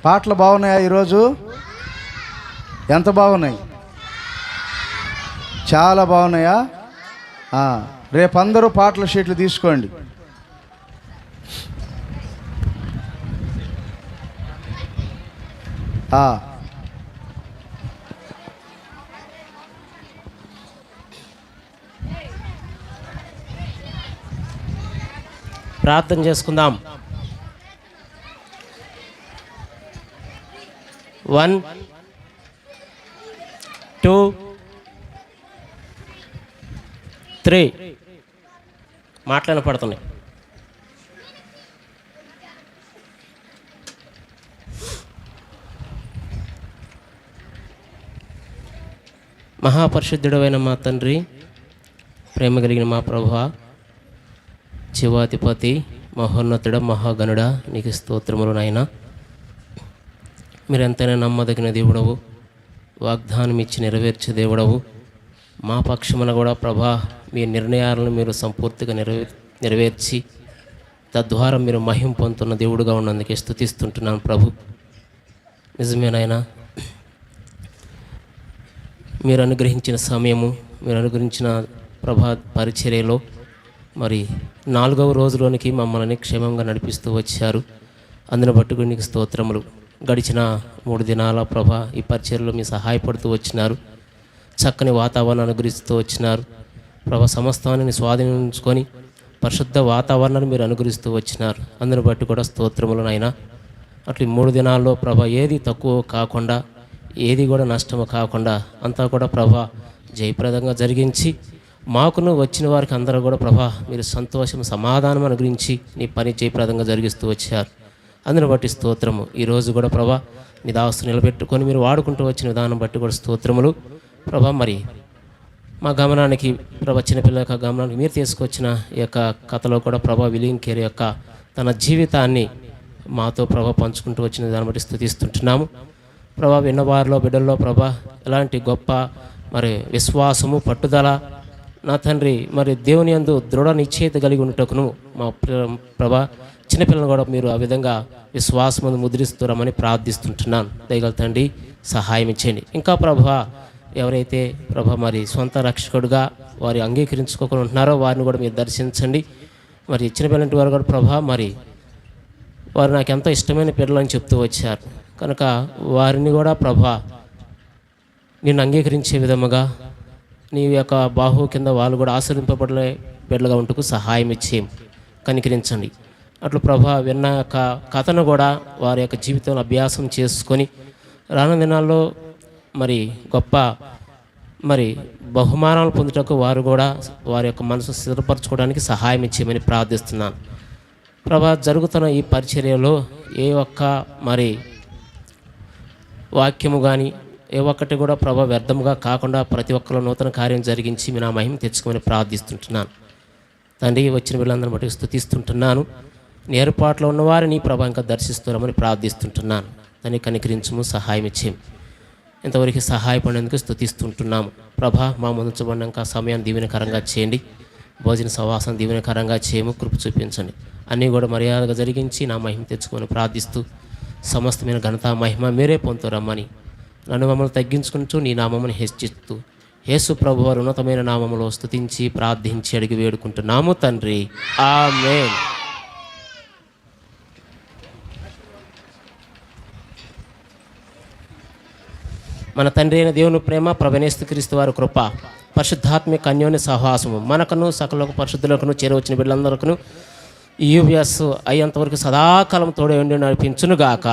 పాటలు బాగున్నాయా ఈరోజు? ఎంత బాగున్నాయి? చాలా బాగున్నాయా? రేపు అందరూ పాటల షీట్లు తీసుకోండి. ప్రార్థన చేసుకుందాం. 1 2 3 మాటలు పడుతున్నాయి. మహాపరిశుద్ధుడైన మా తండ్రి, ప్రేమ కలిగిన మా ప్రభువా, జీవాధిపతి, మహోన్నతుడ, మహాగణుడ, నీకు స్తోత్రములు నాయన. మీరు ఎంతైనా నమ్మదగిన దేవుడవు, వాగ్దానం ఇచ్చి నెరవేర్చే దేవుడవు. మా పక్షమున కూడా ప్రభా, మీ నిర్ణయాలను మీరు సంపూర్తిగా నెరవేర్చి తద్వారా మీరు మహిమ పొందుతున్న దేవుడుగా ఉన్నందుకే స్తుతిస్తుంటున్నాను ప్రభు. నిజమేనాయనా, మీరు అనుగ్రహించిన సమయము, మీరు అనుగ్రహించిన ప్రభా పరిచర్యలో మరి 4వ రోజులోనికి మమ్మల్ని క్షేమంగా నడిపిస్తూ వచ్చారు. అందును బట్టి నీకు స్తోత్రములు. గడిచిన 3 దినాల ప్రభా ఈ పరిచర్యలో మీ సహాయపడుతూ వచ్చినారు. చక్కని వాతావరణం అనుగ్రహిస్తూ వచ్చినారు ప్రభా. సమస్తాన్ని స్వాధీనించుకొని పరిశుద్ధ వాతావరణాన్ని మీరు అనుగ్రహిస్తూ వచ్చినారు. అందును బట్టి కూడా స్తోత్రములు నాయనా. అట్లా 3 దినాల్లో ప్రభా ఏది తక్కువ కాకుండా, ఏది కూడా నష్టము కాకుండా అంతా కూడా ప్రభా జయప్రదంగా జరిగించి మాకును వచ్చిన వారికి అందరూ కూడా ప్రభా మీరు సంతోషం, సమాధానం అనుగ్రహించి నీ పని జయప్రదంగా జరిగిస్తూ వచ్చారు. అందును బట్టి స్తోత్రము. ఈరోజు కూడా ప్రభా నీ దాసు నిలబెట్టుకొని మీరు వాడుకుంటూ వచ్చిన విధానం బట్టి కూడా స్తోత్రములు ప్రభా. మరి మా గమనానికి ప్రభా, చిన్నపిల్లల యొక్క గమనానికి మీరు తీసుకొచ్చిన ఈ యొక్క కథలో కూడా ప్రభా విలియం కేర్ యొక్క తన జీవితాన్ని మాతో ప్రభా పంచుకుంటూ వచ్చిన దాన్ని బట్టి స్తుతిస్తుంటున్నాము ప్రభా. విన్నవారిలో బిడ్డల్లో ప్రభా ఎలాంటి గొప్ప మరి విశ్వాసము, పట్టుదల నా తండ్రి, మరి దేవుని యందు దృఢ నిశ్చయిత కలిగి ఉండటకును మా ప్రభా చిన్నపిల్లలను కూడా మీరు ఆ విధంగా విశ్వాసము ముద్రిస్తురమని ప్రార్థిస్తుంటున్నాను. దయగల తండ్రి సహాయం ఇచ్చేయండి. ఇంకా ప్రభా ఎవరైతే ప్రభా మరి సొంత రక్షకుడుగా వారి అంగీకరించుకోకుండా ఉంటున్నారో వారిని కూడా మీరు దర్శించండి. మరి చిన్నపిల్లలంటి వారు కూడా ప్రభా మరి వారు నాకు ఎంతో ఇష్టమైన పిల్లలు అని చెప్తూ వచ్చారు కనుక వారిని కూడా ప్రభా నిన్ను అంగీకరించే విధముగా నీ యొక్క బాహు కింద వాళ్ళు కూడా ఆశ్రయింపబడే బిడ్డలుగా ఉంటూ సహాయం ఇచ్చి కనికరించండి. అట్లు ప్రభా విన్న యొక్క కథను కూడా వారి యొక్క జీవితంలో అభ్యాసం చేసుకొని రానున్న దినాల్లో మరి గొప్ప మరి బహుమానాలు పొందుటకు వారు కూడా వారి యొక్క మనసు స్థిరపరచుకోవడానికి సహాయం ఇచ్చేయమని ప్రార్థిస్తున్నాను ప్రభా. జరుగుతున్న ఈ పరిచర్యలో ఏ ఒక్క మరి వాక్యము కానీ ఏ ఒక్కటి కూడా ప్రభా వ్యర్థముగా కాకుండా ప్రతి ఒక్కరు నూతన కార్యం జరిగించి మీ నా మహిమ తెచ్చుకోమని ప్రార్థిస్తుంటున్నాను తండ్రి. వచ్చిన వీళ్ళందరిని బట్టి స్తుతిస్తుంటున్నాను. ఏర్పాట్లో ఉన్నవారిని ప్రభా ఇంకా దర్శిస్తున్నామని ప్రార్థిస్తుంటున్నాను. దాన్ని కనికరించము, సహాయం ఇచ్చేము. ఇంతవరకు సహాయపడినందుకు స్తుతిస్తుంటున్నాము ప్రభా. మా ముందుంచబడినాక సమయాన్ని దీవెనకరంగా చేయండి. భోజన సవాసం దీవెనకరంగా చేయము, కృప చూపించండి. అన్నీ కూడా మర్యాదగా జరిగించి నా మహిమ తెచ్చుకొని ప్రార్థిస్తూ సమస్తమైన ఘనత మహిమ మీరే పొందుతారమ్మని నన్ను మమ్మల్ని తగ్గించుకుంటూ నీ నామమును హెచ్చిస్తూ యేసు ప్రభు వారి ఉన్నతమైన నామములో స్తుతించి ప్రార్థించి అడిగి వేడుకుంటున్నాము తండ్రి, ఆమేన్. మన తండ్రి అయిన దేవుని ప్రేమ, ప్రభువైన యేసుక్రీస్తు వారి కృప, పరిశుద్ధాత్మిక అన్యోన్య సహవాసము మనకును సకలకు పరిశుద్ధులకును చేరవచ్చిన బిడ్డలందరికీ ఈ యూవ్యాస్ అయ్యేంతవరకు సదాకాలం తోడే ఉండి నడిపించునుగాక.